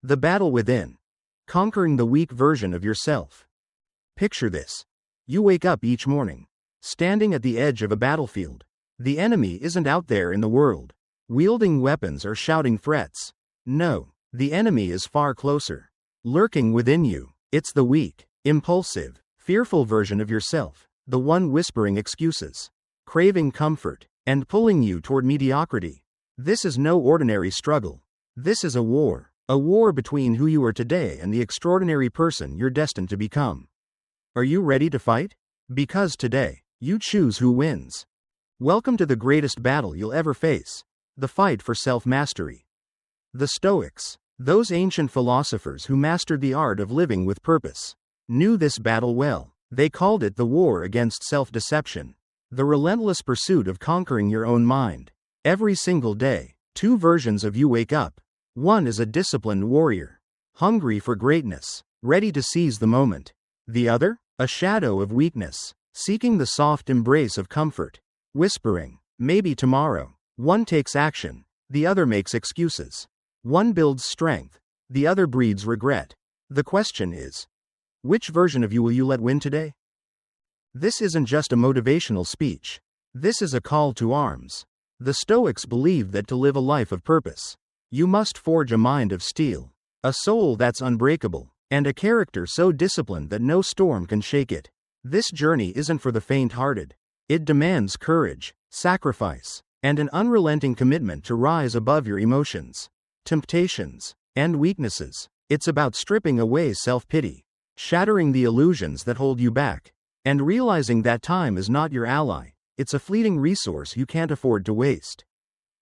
The battle within. Conquering the weak version of yourself. Picture this. You wake up each morning, standing at the edge of a battlefield. The enemy isn't out there in the world, wielding weapons or shouting threats. No, the enemy is far closer. Lurking within you. It's the weak, impulsive, fearful version of yourself, the one whispering excuses, craving comfort, and pulling you toward mediocrity. This is no ordinary struggle. This is a war between who you are today and the extraordinary person you're destined to become. Are you ready to fight? Because today, you choose who wins. Welcome to the greatest battle you'll ever face, the fight for self-mastery. The Stoics, those ancient philosophers who mastered the art of living with purpose, knew this battle well. They called it the war against self-deception, the relentless pursuit of conquering your own mind. Every single day, two versions of you wake up. One is a disciplined warrior, hungry for greatness, ready to seize the moment. The other, a shadow of weakness, seeking the soft embrace of comfort, whispering, maybe tomorrow. One takes action, the other makes excuses. One builds strength, the other breeds regret. The question is, which version of you will you let win today? This isn't just a motivational speech. This is a call to arms. The Stoics believed that to live a life of purpose, you must forge a mind of steel, a soul that's unbreakable, and a character so disciplined that no storm can shake it. This journey isn't for the faint-hearted. It demands courage, sacrifice, and an unrelenting commitment to rise above your emotions, temptations, and weaknesses. It's about stripping away self-pity, shattering the illusions that hold you back, and realizing that time is not your ally. It's a fleeting resource you can't afford to waste.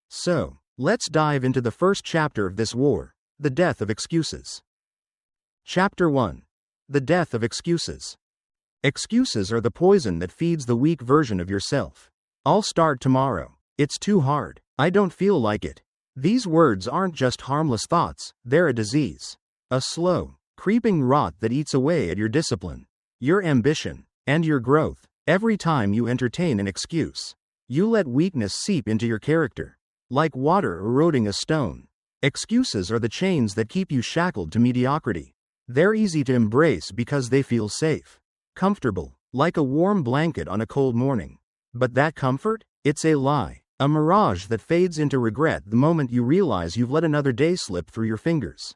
So, let's dive into the first chapter of this war, the death of excuses. Chapter 1. The death of excuses. Excuses are the poison that feeds the weak version of yourself. I'll start tomorrow. It's too hard. I don't feel like it. These words aren't just harmless thoughts, they're a disease. A slow, creeping rot that eats away at your discipline, your ambition, and your growth. Every time you entertain an excuse, you let weakness seep into your character, like water eroding a stone. Excuses are the chains that keep you shackled to mediocrity. They're easy to embrace because they feel safe, comfortable, like a warm blanket on a cold morning. But that comfort? It's a lie, a mirage that fades into regret the moment you realize you've let another day slip through your fingers.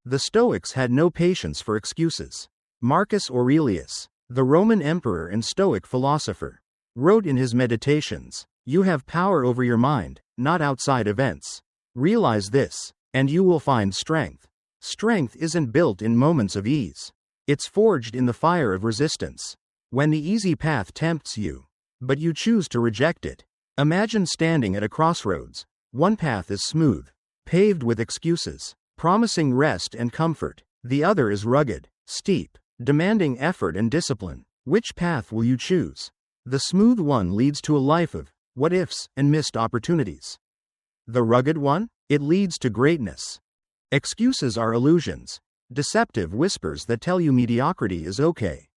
The Stoics had no patience for excuses. Marcus Aurelius, the Roman emperor and Stoic philosopher, wrote in his Meditations, "You have power over your mind, not outside events. Realize this, and you will find strength. Strength isn't built in moments of ease. It's forged in the fire of resistance. When the easy path tempts you, but you choose to reject it. Imagine standing at a crossroads. One path is smooth, paved with excuses, promising rest and comfort. The other is rugged, steep, demanding effort and discipline. Which path will you choose? The smooth one leads to a life of what-ifs and missed opportunities. The rugged one? It leads to greatness. Excuses are illusions, deceptive whispers that tell you mediocrity is okay.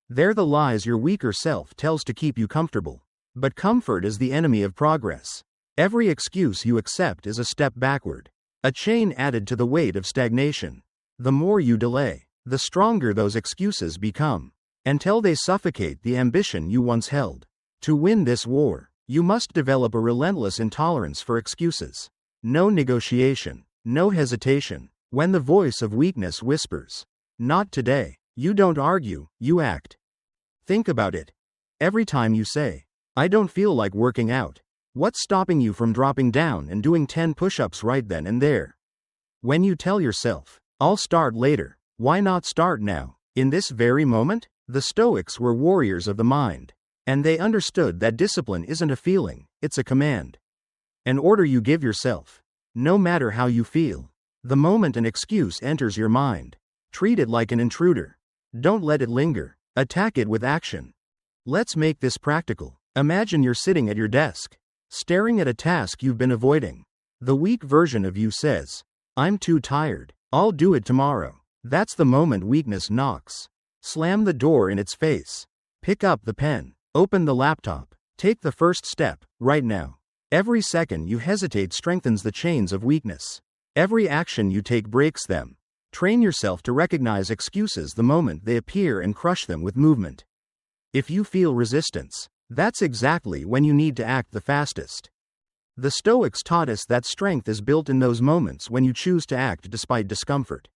They're the lies your weaker self tells to keep you comfortable. But comfort is the enemy of progress. Every excuse you accept is a step backward, a chain added to the weight of stagnation. The more you delay, the stronger those excuses become, until they suffocate the ambition you once held. To win this war, you must develop a relentless intolerance for excuses. No negotiation, no hesitation. When the voice of weakness whispers, "Not today," you don't argue, you act. Think about it. Every time you say, "I don't feel like working out," what's stopping you from dropping down and doing 10 push-ups right then and there? When you tell yourself, "I'll start later," why not start now, in this very moment? The Stoics were warriors of the mind, and they understood that discipline isn't a feeling, it's a command. An order you give yourself. No matter how you feel, the moment an excuse enters your mind, treat it like an intruder. Don't let it linger. Attack it with action. Let's make this practical. Imagine you're sitting at your desk, staring at a task you've been avoiding. The weak version of you says, "I'm too tired. I'll do it tomorrow." That's the moment weakness knocks. Slam the door in its face. Pick up the pen. Open the laptop. Take the first step, right now. Every second you hesitate strengthens the chains of weakness. Every action you take breaks them. Train yourself to recognize excuses the moment they appear and crush them with movement. If you feel resistance, that's exactly when you need to act the fastest. The Stoics taught us that strength is built in those moments when you choose to act despite discomfort.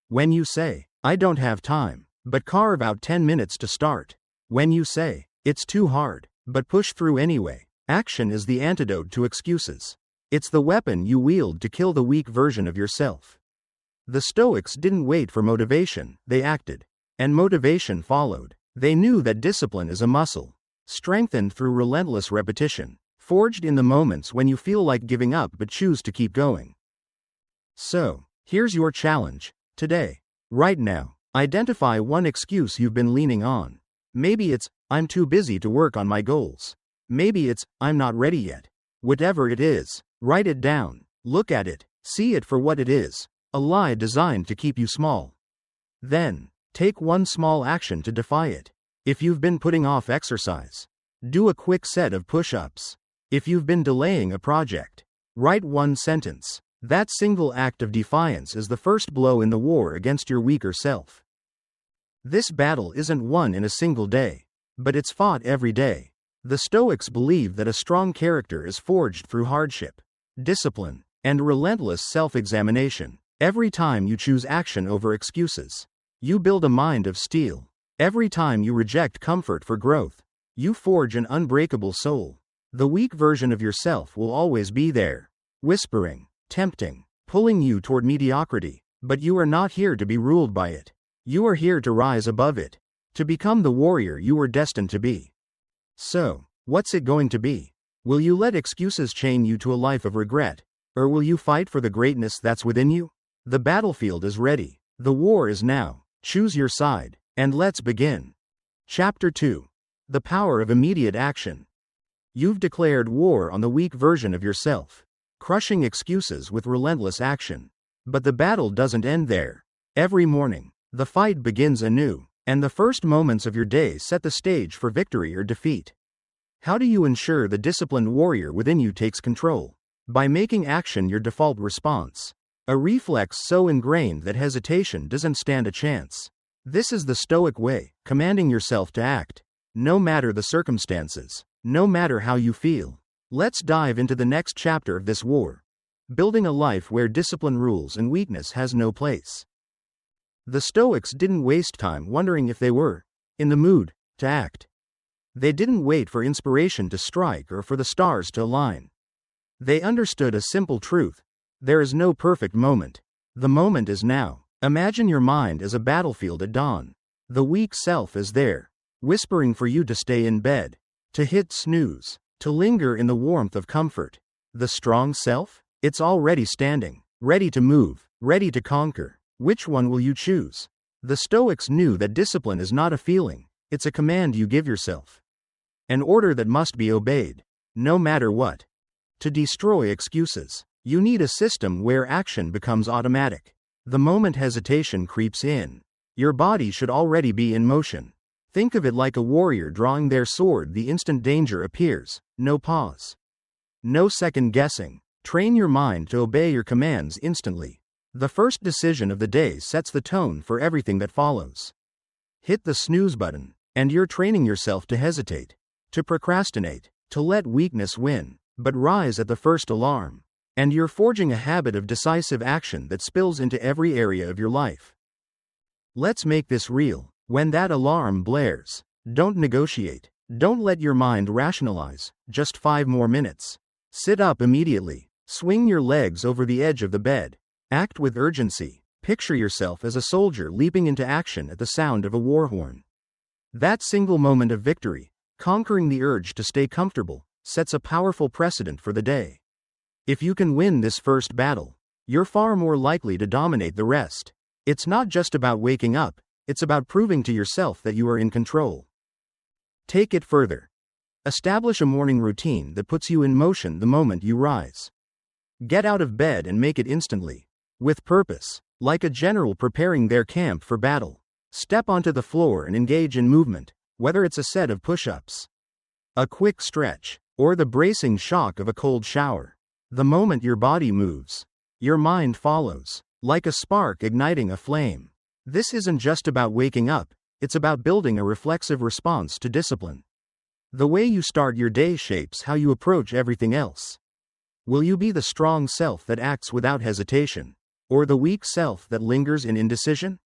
When you say, "I don't have time," but carve out 10 minutes to start. When you say, "It's too hard," but push through anyway. Action is the antidote to excuses. It's the weapon you wield to kill the weak version of yourself. The Stoics didn't wait for motivation, they acted. And motivation followed. They knew that discipline is a muscle, strengthened through relentless repetition, forged in the moments when you feel like giving up but choose to keep going. So, here's your challenge. Today, right now, identify one excuse you've been leaning on. Maybe it's, "I'm too busy to work on my goals." Maybe it's, "I'm not ready yet." Whatever it is, write it down, look at it, see it for what it is, a lie designed to keep you small. Then, take one small action to defy it. If you've been putting off exercise, do a quick set of push-ups. If you've been delaying a project, write one sentence. That single act of defiance is the first blow in the war against your weaker self. This battle isn't won in a single day, but it's fought every day. The Stoics believe that a strong character is forged through hardship, discipline, and relentless self-examination. Every time you choose action over excuses, you build a mind of steel. Every time you reject comfort for growth, you forge an unbreakable soul. The weak version of yourself will always be there, whispering, tempting, pulling you toward mediocrity, but you are not here to be ruled by it. You are here to rise above it, to become the warrior you were destined to be. So, what's it going to be? Will you let excuses chain you to a life of regret, or will you fight for the greatness that's within you? The battlefield is ready. The war is now. Choose your side, and let's begin. Chapter 2. The Power of Immediate Action. You've declared war on the weak version of yourself, crushing excuses with relentless action. But the battle doesn't end there. Every morning, the fight begins anew, and the first moments of your day set the stage for victory or defeat. How do you ensure the disciplined warrior within you takes control? By making action your default response. A reflex so ingrained that hesitation doesn't stand a chance. This is the Stoic way, commanding yourself to act, no matter the circumstances, no matter how you feel. Let's dive into the next chapter of this war. Building a life where discipline rules and weakness has no place. The Stoics didn't waste time wondering if they were in the mood to act. They didn't wait for inspiration to strike or for the stars to align. They understood a simple truth. There is no perfect moment. The moment is now. Imagine your mind as a battlefield at dawn. The weak self is there, whispering for you to stay in bed, to hit snooze, to linger in the warmth of comfort. The strong self? It's already standing, ready to move, ready to conquer. Which one will you choose? The Stoics knew that discipline is not a feeling, it's a command you give yourself. An order that must be obeyed, no matter what. To destroy excuses, you need a system where action becomes automatic. The moment hesitation creeps in, your body should already be in motion. Think of it like a warrior drawing their sword the instant danger appears. No pause. No second guessing. Train your mind to obey your commands instantly. The first decision of the day sets the tone for everything that follows. Hit the snooze button, and you're training yourself to hesitate, to procrastinate, to let weakness win, but rise at the first alarm. And you're forging a habit of decisive action that spills into every area of your life. Let's make this real. When that alarm blares, don't negotiate. Don't let your mind rationalize. Just 5 more minutes. Sit up immediately. Swing your legs over the edge of the bed. Act with urgency. Picture yourself as a soldier leaping into action at the sound of a war horn. That single moment of victory, conquering the urge to stay comfortable, sets a powerful precedent for the day. If you can win this first battle, you're far more likely to dominate the rest. It's not just about waking up, it's about proving to yourself that you are in control. Take it further. Establish a morning routine that puts you in motion the moment you rise. Get out of bed and make it instantly. With purpose, like a general preparing their camp for battle. Step onto the floor and engage in movement, whether it's a set of push-ups, a quick stretch, or the bracing shock of a cold shower. The moment your body moves, Your mind follows, like a spark igniting a flame. This isn't just about waking up, it's about building a reflexive response to discipline. The way you start your day shapes how you approach everything else. Will you be the strong self that acts without hesitation, or the weak self that lingers in indecision?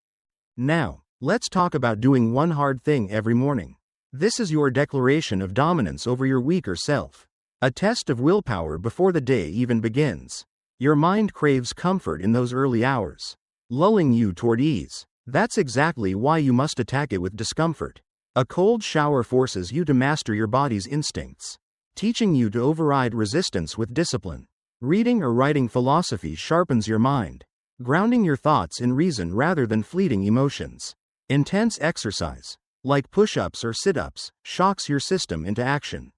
Now, let's talk about doing one hard thing every morning. This is your declaration of dominance over your weaker self. A test of willpower before the day even begins. Your mind craves comfort in those early hours, lulling you toward ease. That's exactly why you must attack it with discomfort. A cold shower forces you to master your body's instincts, teaching you to override resistance with discipline. Reading or writing philosophy sharpens your mind, grounding your thoughts in reason rather than fleeting emotions. Intense exercise, like push-ups or sit-ups, shocks your system into action,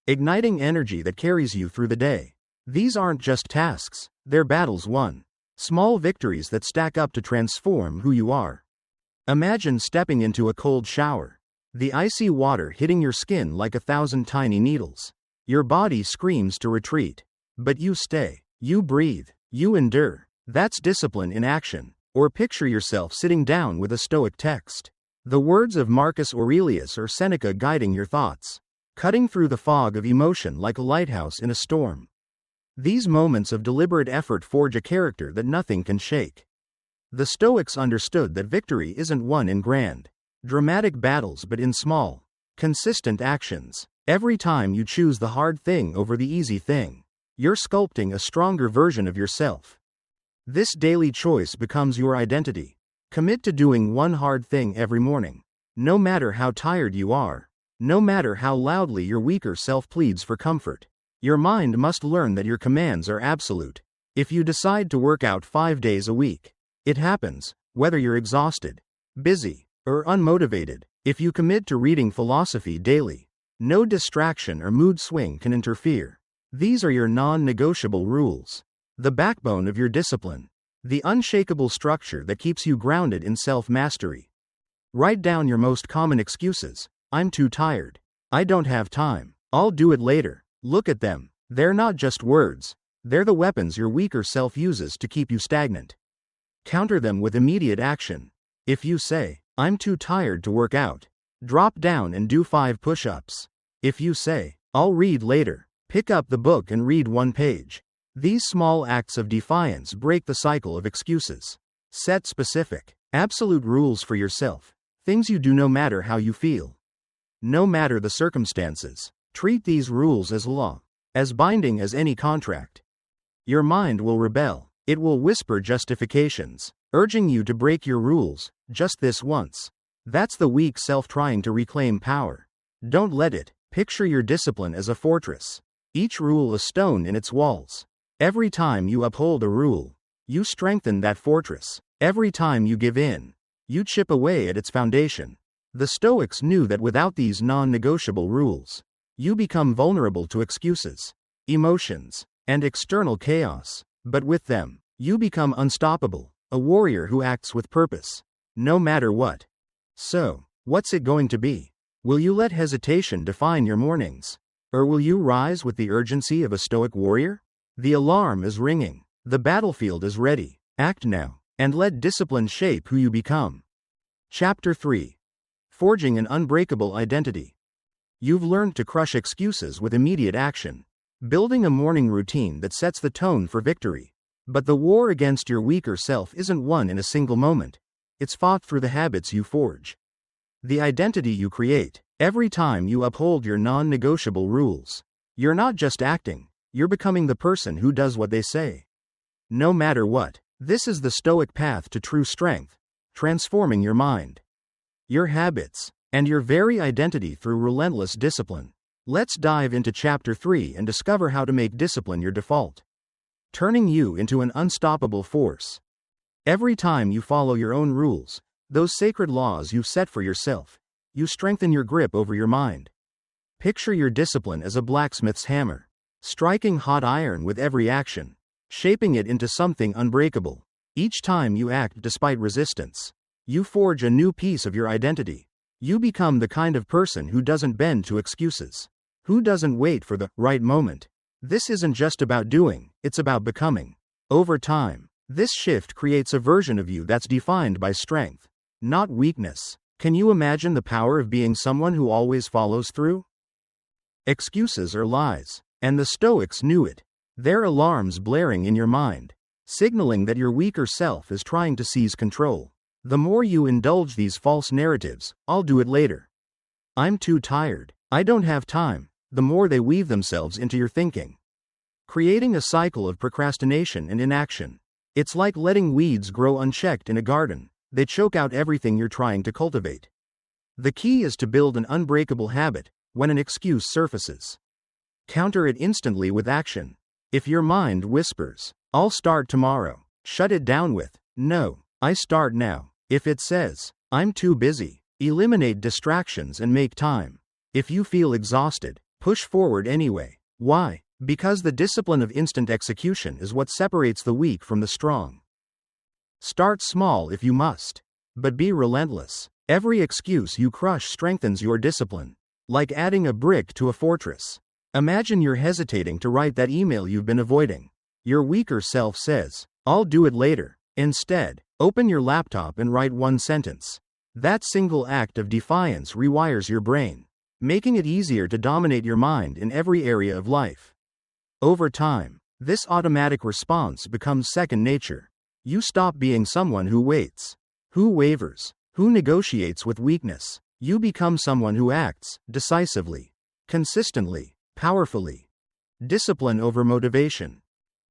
igniting energy that carries you through the day. These aren't just tasks, they're battles won. Small victories that stack up to transform who you are. Imagine stepping into a cold shower, the icy water hitting your skin like 1,000 tiny needles. Your body screams to retreat, but you stay, you breathe, you endure. That's discipline in action. Or picture yourself sitting down with a Stoic text. The words of Marcus Aurelius or Seneca guiding your thoughts, cutting through the fog of emotion like a lighthouse in a storm. These moments of deliberate effort forge a character that nothing can shake. The Stoics understood that victory isn't won in grand, dramatic battles but in small, consistent actions. Every time you choose the hard thing over the easy thing, you're sculpting a stronger version of yourself. This daily choice becomes your identity. Commit to doing one hard thing every morning. No matter how tired you are, no matter how loudly your weaker self pleads for comfort, your mind must learn that your commands are absolute. If you decide to work out 5 days a week, it happens, whether you're exhausted, busy, or unmotivated. If you commit to reading philosophy daily, no distraction or mood swing can interfere. These are your non-negotiable rules, the backbone of your discipline, the unshakable structure that keeps you grounded in self-mastery. Write down your most common excuses. I'm too tired. I don't have time. I'll do it later. Look at them. They're not just words. They're the weapons your weaker self uses to keep you stagnant. Counter them with immediate action. If you say, I'm too tired to work out, drop down and do 5 push-ups. If you say, I'll read later, pick up the book and read 1 page. These small acts of defiance break the cycle of excuses. Set specific, absolute rules for yourself. Things you do no matter how you feel, no matter the circumstances. Treat these rules as law, as binding as any contract. Your mind will rebel. It will whisper justifications, urging you to break your rules, just this once. That's the weak self trying to reclaim power. Don't let it. Picture your discipline as a fortress, each rule a stone in its walls. Every time you uphold a rule, you strengthen that fortress. Every time you give in, you chip away at its foundation. The Stoics knew that without these non-negotiable rules, you become vulnerable to excuses, emotions, and external chaos. But with them, you become unstoppable, a warrior who acts with purpose, no matter what. So, what's it going to be? Will you let hesitation define your mornings? Or will you rise with the urgency of a Stoic warrior? The alarm is ringing. The battlefield is ready. Act now, and let discipline shape who you become. Chapter 3. Forging an unbreakable identity. You've learned to crush excuses with immediate action, building a morning routine that sets the tone for victory. But the war against your weaker self isn't won in a single moment. It's fought through the habits you forge, the identity you create. Every time you uphold your non-negotiable rules, you're not just acting, you're becoming the person who does what they say, no matter what. This is the Stoic path to true strength, transforming your mind, your habits, and your very identity through relentless discipline. Let's dive into Chapter 3 and discover how to make discipline your default, turning you into an unstoppable force. Every time you follow your own rules, those sacred laws you've set for yourself, you strengthen your grip over your mind. Picture your discipline as a blacksmith's hammer, striking hot iron with every action, shaping it into something unbreakable. Each time you act despite resistance, you forge a new piece of your identity. You become the kind of person who doesn't bend to excuses, who doesn't wait for the right moment. This isn't just about doing, it's about becoming. Over time, this shift creates a version of you that's defined by strength, not weakness. Can you imagine the power of being someone who always follows through? Excuses are lies, and the Stoics knew it. They're alarms blaring in your mind, signaling that your weaker self is trying to seize control. The more you indulge these false narratives, "I'll do it later," "I'm too tired," "I don't have time," the more they weave themselves into your thinking, creating a cycle of procrastination and inaction. It's like letting weeds grow unchecked in a garden. They choke out everything you're trying to cultivate. The key is to build an unbreakable habit. When an excuse surfaces, counter it instantly with action. If your mind whispers, "I'll start tomorrow," shut it down with, "No, I start now." If it says, "I'm too busy," eliminate distractions and make time. If you feel exhausted, push forward anyway. Why? Because the discipline of instant execution is what separates the weak from the strong. Start small if you must, but be relentless. Every excuse you crush strengthens your discipline, like adding a brick to a fortress. Imagine you're hesitating to write that email you've been avoiding. Your weaker self says, "I'll do it later." Instead, open your laptop and write one sentence. That single act of defiance rewires your brain, making it easier to dominate your mind in every area of life. Over time, this automatic response becomes second nature. You stop being someone who waits, who wavers, who negotiates with weakness. You become someone who acts decisively, consistently, powerfully. Discipline over motivation.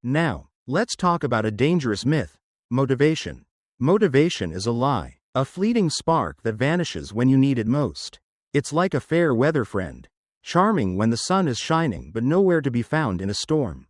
Now, let's talk about a dangerous myth: motivation. Motivation is a lie, a fleeting spark that vanishes when you need it most. It's like a fair weather friend, charming when the sun is shining but nowhere to be found in a storm.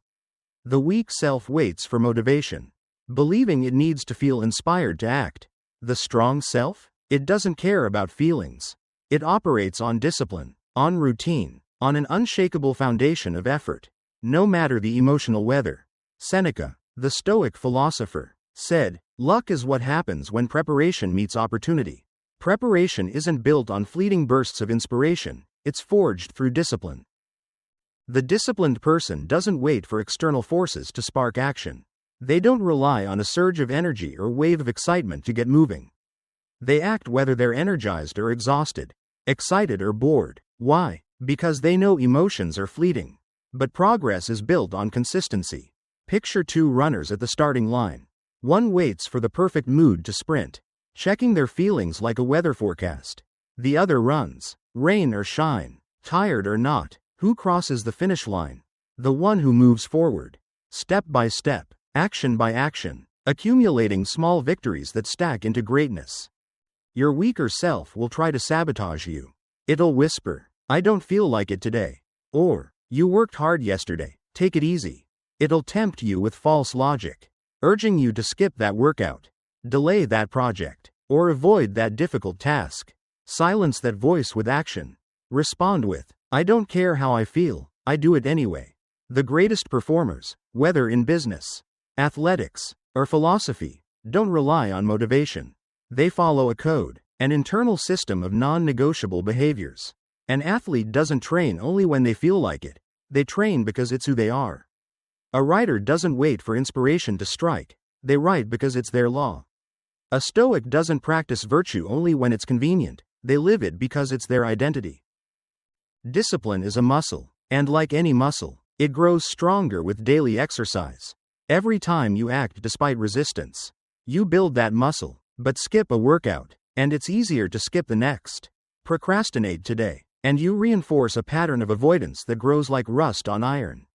The weak self waits for motivation, believing it needs to feel inspired to act. The strong self? It doesn't care about feelings. It operates on discipline, on routine, on an unshakable foundation of effort, no matter the emotional weather. Seneca, the Stoic philosopher, said, "Luck is what happens when preparation meets opportunity." Preparation isn't built on fleeting bursts of inspiration, it's forged through discipline. The disciplined person doesn't wait for external forces to spark action. They don't rely on a surge of energy or wave of excitement to get moving. They act whether they're energized or exhausted, excited or bored. Why? Because they know emotions are fleeting. But progress is built on consistency. Picture two runners at the starting line. One waits for the perfect mood to sprint, checking their feelings like a weather forecast. The other runs, rain or shine, tired or not. Who crosses the finish line? The one who moves forward, step by step, action by action, accumulating small victories that stack into greatness. Your weaker self will try to sabotage you. It'll whisper, "I don't feel like it today," or, "You worked hard yesterday, take it easy." It'll tempt you with false logic, urging you to skip that workout, delay that project, or avoid that difficult task. Silence that voice with action. Respond with, "I don't care how I feel, I do it anyway." The greatest performers, whether in business, athletics, or philosophy, don't rely on motivation. They follow a code, an internal system of non-negotiable behaviors. An athlete doesn't train only when they feel like it. They train because it's who they are. A writer doesn't wait for inspiration to strike. They write because it's their law. A Stoic doesn't practice virtue only when it's convenient. They live it because it's their identity. Discipline is a muscle, and like any muscle, it grows stronger with daily exercise. Every time you act despite resistance, you build that muscle. But skip a workout, and it's easier to skip the next. Procrastinate today, and you reinforce a pattern of avoidance that grows like rust on iron.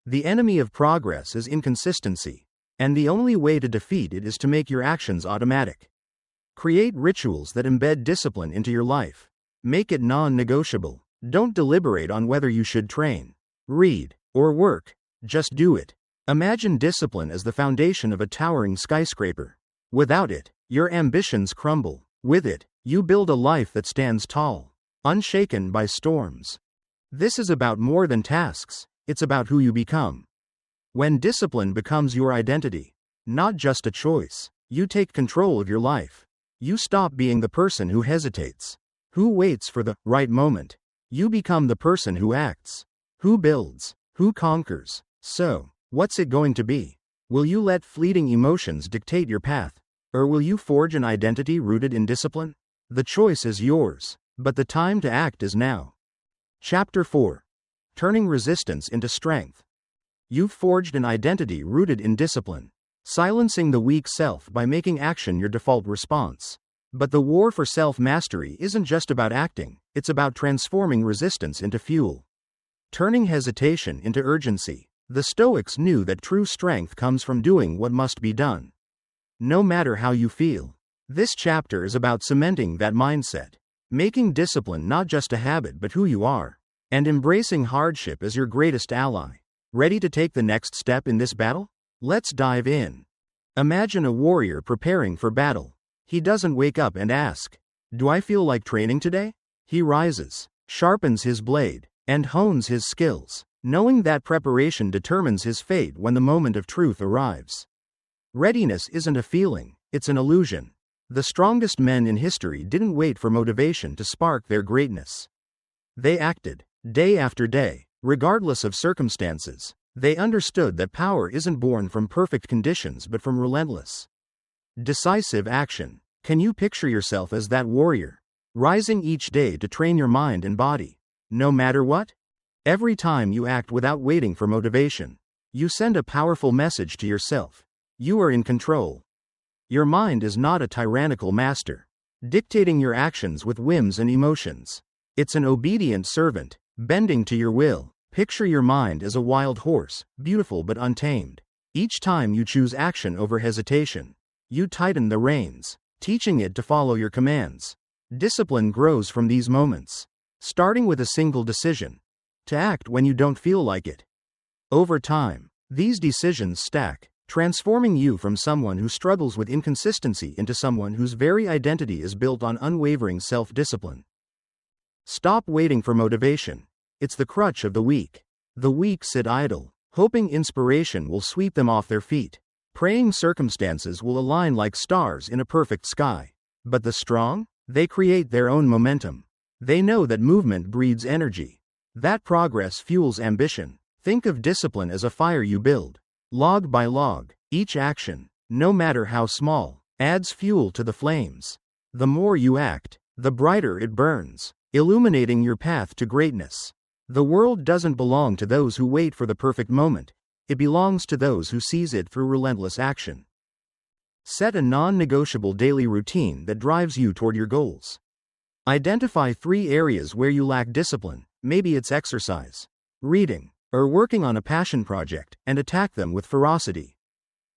The enemy of progress is inconsistency, and the only way to defeat it is to make your actions automatic. Create rituals that embed discipline into your life. Make it non-negotiable. Don't deliberate on whether you should train, read, or work. Just do it. Imagine discipline as the foundation of a towering skyscraper. Without it, your ambitions crumble. With it, you build a life that stands tall, unshaken by storms. This is about more than tasks, it's about who you become. When discipline becomes your identity, not just a choice, you take control of your life. You stop being the person who hesitates, who waits for the right moment. You become the person who acts, who builds, who conquers. So, what's it going to be? Will you let fleeting emotions dictate your path? Or will you forge an identity rooted in discipline? The choice is yours, but the time to act is now. Chapter 4. Turning resistance into strength. You've forged an identity rooted in discipline, silencing the weak self by making action your default response. But the war for self-mastery isn't just about acting, it's about transforming resistance into fuel. Turning hesitation into urgency. The Stoics knew that true strength comes from doing what must be done, no matter how you feel. This chapter is about cementing that mindset, making discipline not just a habit but who you are, and embracing hardship as your greatest ally. Ready to take the next step in this battle? Let's dive in. Imagine a warrior preparing for battle. He doesn't wake up and ask, "Do I feel like training today?" He rises, sharpens his blade, and hones his skills, knowing that preparation determines his fate when the moment of truth arrives. Readiness isn't a feeling, it's an illusion. The strongest men in history didn't wait for motivation to spark their greatness. They acted, day after day, regardless of circumstances. They understood that power isn't born from perfect conditions but from relentless, decisive action. Can you picture yourself as that warrior, rising each day to train your mind and body, no matter what? Every time you act without waiting for motivation, you send a powerful message to yourself. You are in control. Your mind is not a tyrannical master, dictating your actions with whims and emotions. It's an obedient servant, bending to your will. Picture your mind as a wild horse, beautiful but untamed. Each time you choose action over hesitation, you tighten the reins, teaching it to follow your commands. Discipline grows from these moments, starting with a single decision, to act when you don't feel like it. Over time, these decisions stack, transforming you from someone who struggles with inconsistency into someone whose very identity is built on unwavering self-discipline. Stop waiting for motivation. It's the crutch of the weak. The weak sit idle, hoping inspiration will sweep them off their feet, praying circumstances will align like stars in a perfect sky. But the strong? They create their own momentum. They know that movement breeds energy, that progress fuels ambition. Think of discipline as a fire you build. Log by log, each action, no matter how small, adds fuel to the flames. The more you act, the brighter it burns, illuminating your path to greatness. The world doesn't belong to those who wait for the perfect moment. It belongs to those who seize it through relentless action. Set a non-negotiable daily routine that drives you toward your goals. Identify 3 areas where you lack discipline. Maybe it's exercise, reading, or working on a passion project, and attack them with ferocity.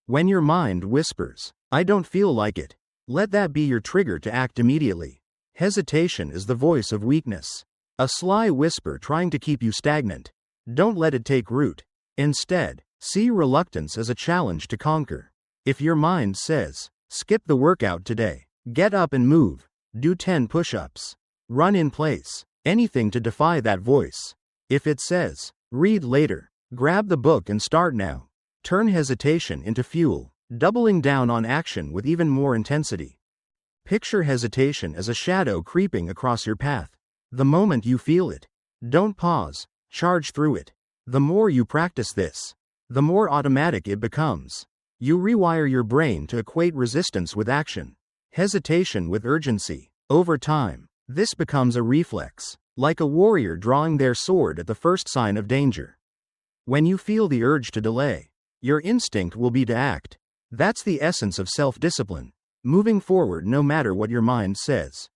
When your mind whispers, "I don't feel like it," let that be your trigger to act immediately. Hesitation is the voice of weakness, a sly whisper trying to keep you stagnant. Don't let it take root. Instead, see reluctance as a challenge to conquer. If your mind says, "Skip the workout today," get up and move. Do 10 push-ups. Run in place. Anything to defy that voice. If it says, "Read later," grab the book and start now. Turn hesitation into fuel, doubling down on action with even more intensity. Picture hesitation as a shadow creeping across your path. The moment you feel it, don't pause, charge through it. The more you practice this, the more automatic it becomes. You rewire your brain to equate resistance with action, hesitation with urgency. Over time, this becomes a reflex, like a warrior drawing their sword at the first sign of danger. When you feel the urge to delay, your instinct will be to act. That's the essence of self-discipline, moving forward no matter what your mind says,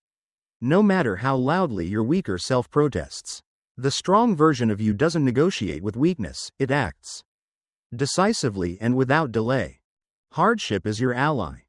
no matter how loudly your weaker self protests. The strong version of you doesn't negotiate with weakness, it acts decisively and without delay. Hardship is your ally.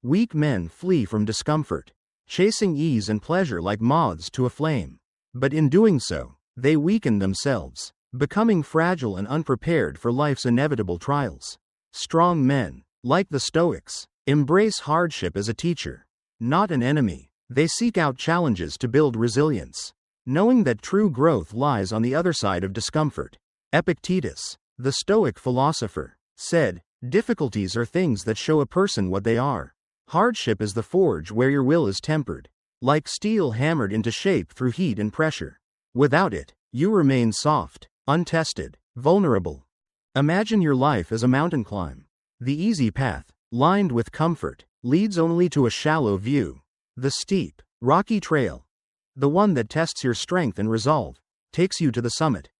Weak men flee from discomfort, chasing ease and pleasure like moths to a flame. But in doing so, they weaken themselves, becoming fragile and unprepared for life's inevitable trials. Strong men, like the Stoics, embrace hardship as a teacher, not an enemy. They seek out challenges to build resilience, knowing that true growth lies on the other side of discomfort. Epictetus, the Stoic philosopher, said, "Difficulties are things that show a person what they are. Hardship is the forge where your will is tempered, like steel hammered into shape through heat and pressure. Without it, you remain soft, untested, vulnerable." Imagine your life as a mountain climb. The easy path, lined with comfort, leads only to a shallow view. The steep, rocky trail, the one that tests your strength and resolve, takes you to the summit,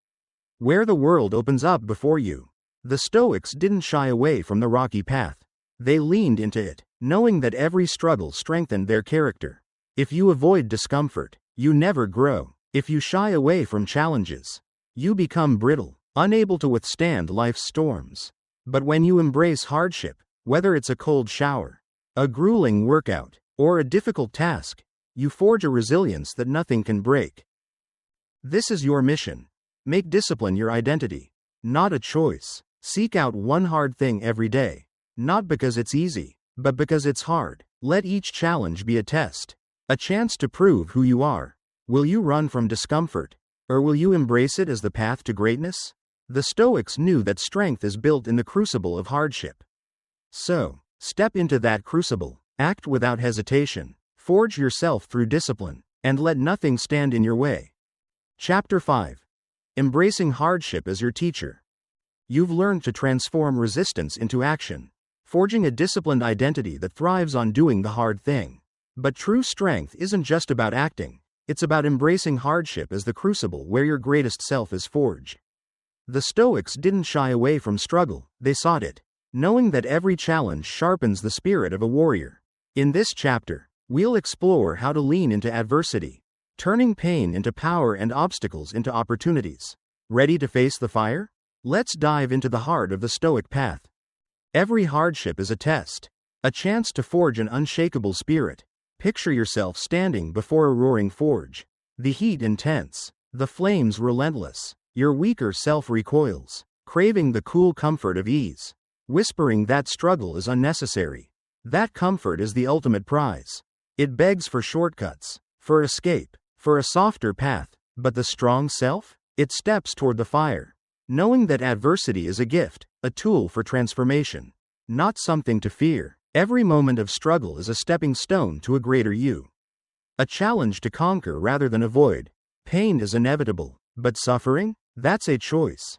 where the world opens up before you. The Stoics didn't shy away from the rocky path. They leaned into it, knowing that every struggle strengthened their character. If you avoid discomfort, you never grow. If you shy away from challenges, you become brittle, unable to withstand life's storms. But when you embrace hardship, whether it's a cold shower, a grueling workout, or a difficult task, you forge a resilience that nothing can break. This is your mission. Make discipline your identity, not a choice. Seek out one hard thing every day, not because it's easy, but because it's hard. Let each challenge be a test, a chance to prove who you are. Will you run from discomfort, or will you embrace it as the path to greatness? The Stoics knew that strength is built in the crucible of hardship. So, step into that crucible, act without hesitation, forge yourself through discipline, and let nothing stand in your way. Chapter 5. Embracing hardship as your teacher. You've learned to transform resistance into action, forging a disciplined identity that thrives on doing the hard thing. But true strength isn't just about acting, it's about embracing hardship as the crucible where your greatest self is forged. The Stoics didn't shy away from struggle, they sought it, knowing that every challenge sharpens the spirit of a warrior. In this chapter, we'll explore how to lean into adversity, turning pain into power and obstacles into opportunities. Ready to face the fire? Let's dive into the heart of the Stoic path. Every hardship is a test, a chance to forge an unshakable spirit. Picture yourself standing before a roaring forge. The heat intense, the flames relentless. Your weaker self recoils, craving the cool comfort of ease, whispering that struggle is unnecessary. That comfort is the ultimate prize. It begs for shortcuts, for escape, for a softer path. But the strong self? It steps toward the fire, knowing that adversity is a gift, a tool for transformation, not something to fear. Every moment of struggle is a stepping stone to a greater you, a challenge to conquer rather than avoid. Pain is inevitable, but suffering? That's a choice.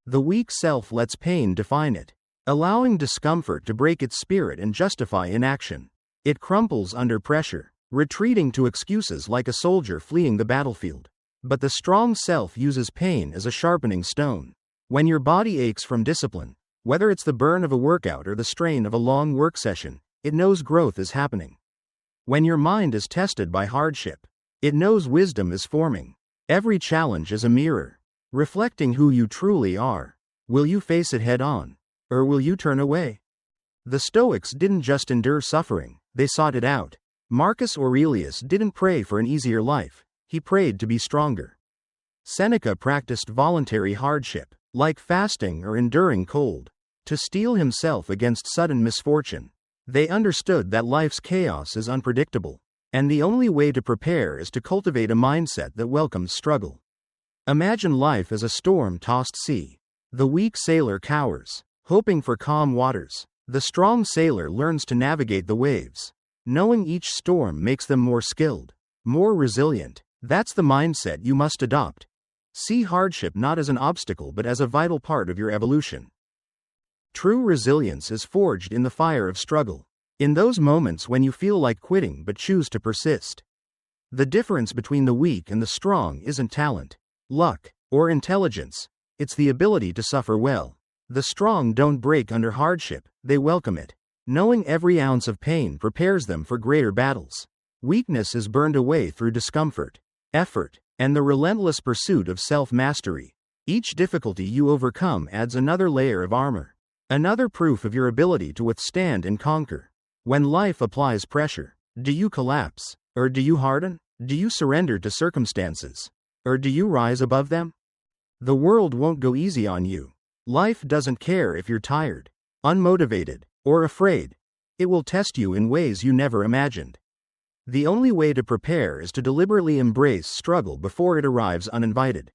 The weak self lets pain define it, allowing discomfort to break its spirit and justify inaction. It crumples under pressure, retreating to excuses like a soldier fleeing the battlefield. But the strong self uses pain as a sharpening stone. When your body aches from discipline, whether it's the burn of a workout or the strain of a long work session, it knows growth is happening. When your mind is tested by hardship, it knows wisdom is forming. Every challenge is a mirror, reflecting who you truly are. Will you face it head on, or will you turn away? The Stoics didn't just endure suffering, they sought it out. Marcus Aurelius didn't pray for an easier life, he prayed to be stronger. Seneca practiced voluntary hardship, like fasting or enduring cold, to steel himself against sudden misfortune. They understood that life's chaos is unpredictable, and the only way to prepare is to cultivate a mindset that welcomes struggle. Imagine life as a storm-tossed sea. The weak sailor cowers, hoping for calm waters. The strong sailor learns to navigate the waves, knowing each storm makes them more skilled, more resilient. That's the mindset you must adopt. See hardship not as an obstacle but as a vital part of your evolution. True resilience is forged in the fire of struggle, in those moments when you feel like quitting but choose to persist. The difference between the weak and the strong isn't talent, luck, or intelligence, it's the ability to suffer well. The strong don't break under hardship, they welcome it, knowing every ounce of pain prepares them for greater battles. Weakness is burned away through discomfort, effort, and the relentless pursuit of self-mastery. Each difficulty you overcome adds another layer of armor, another proof of your ability to withstand and conquer. When life applies pressure, do you collapse, or do you harden? Do you surrender to circumstances, or do you rise above them? The world won't go easy on you. Life doesn't care if you're tired, unmotivated, or afraid. It will test you in ways you never imagined. The only way to prepare is to deliberately embrace struggle before it arrives uninvited.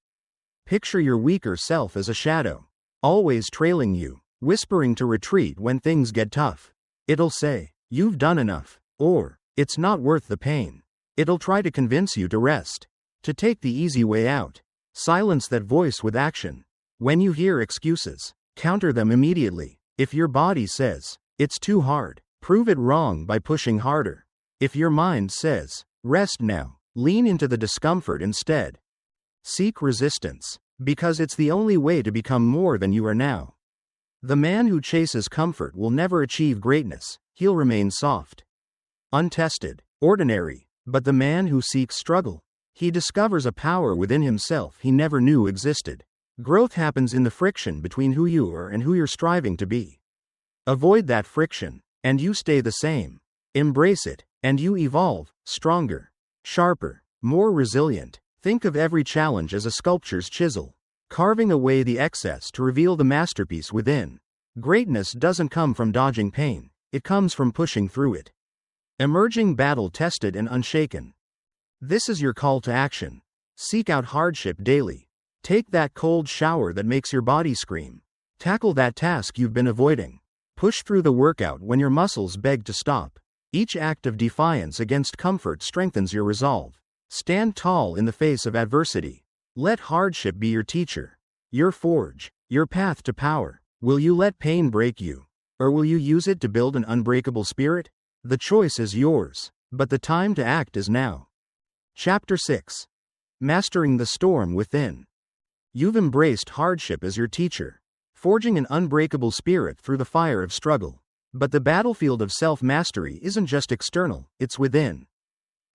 Picture your weaker self as a shadow, always trailing you, whispering to retreat when things get tough. It'll say, "You've done enough," or, "It's not worth the pain." It'll try to convince you to rest, to take the easy way out. Silence that voice with action. When you hear excuses, counter them immediately. If your body says, it's too hard, prove it wrong by pushing harder. If your mind says, rest now, lean into the discomfort instead. Seek resistance, because it's the only way to become more than you are now. The man who chases comfort will never achieve greatness, he'll remain soft, untested, ordinary. But the man who seeks struggle, he discovers a power within himself he never knew existed. Growth happens in the friction between who you are and who you're striving to be. Avoid that friction, and you stay the same. Embrace it, and you evolve, stronger, sharper, more resilient. Think of every challenge as a sculptor's chisel, carving away the excess to reveal the masterpiece within. Greatness doesn't come from dodging pain, it comes from pushing through it. Emerging battle-tested and unshaken. This is your call to action. Seek out hardship daily. Take that cold shower that makes your body scream. Tackle that task you've been avoiding. Push through the workout when your muscles beg to stop. Each act of defiance against comfort strengthens your resolve. Stand tall in the face of adversity. Let hardship be your teacher, your forge, your path to power. Will you let pain break you? Or will you use it to build an unbreakable spirit? The choice is yours, but the time to act is now. Chapter 6. Mastering the Storm Within. You've embraced hardship as your teacher, forging an unbreakable spirit through the fire of struggle. But the battlefield of self-mastery isn't just external, it's within.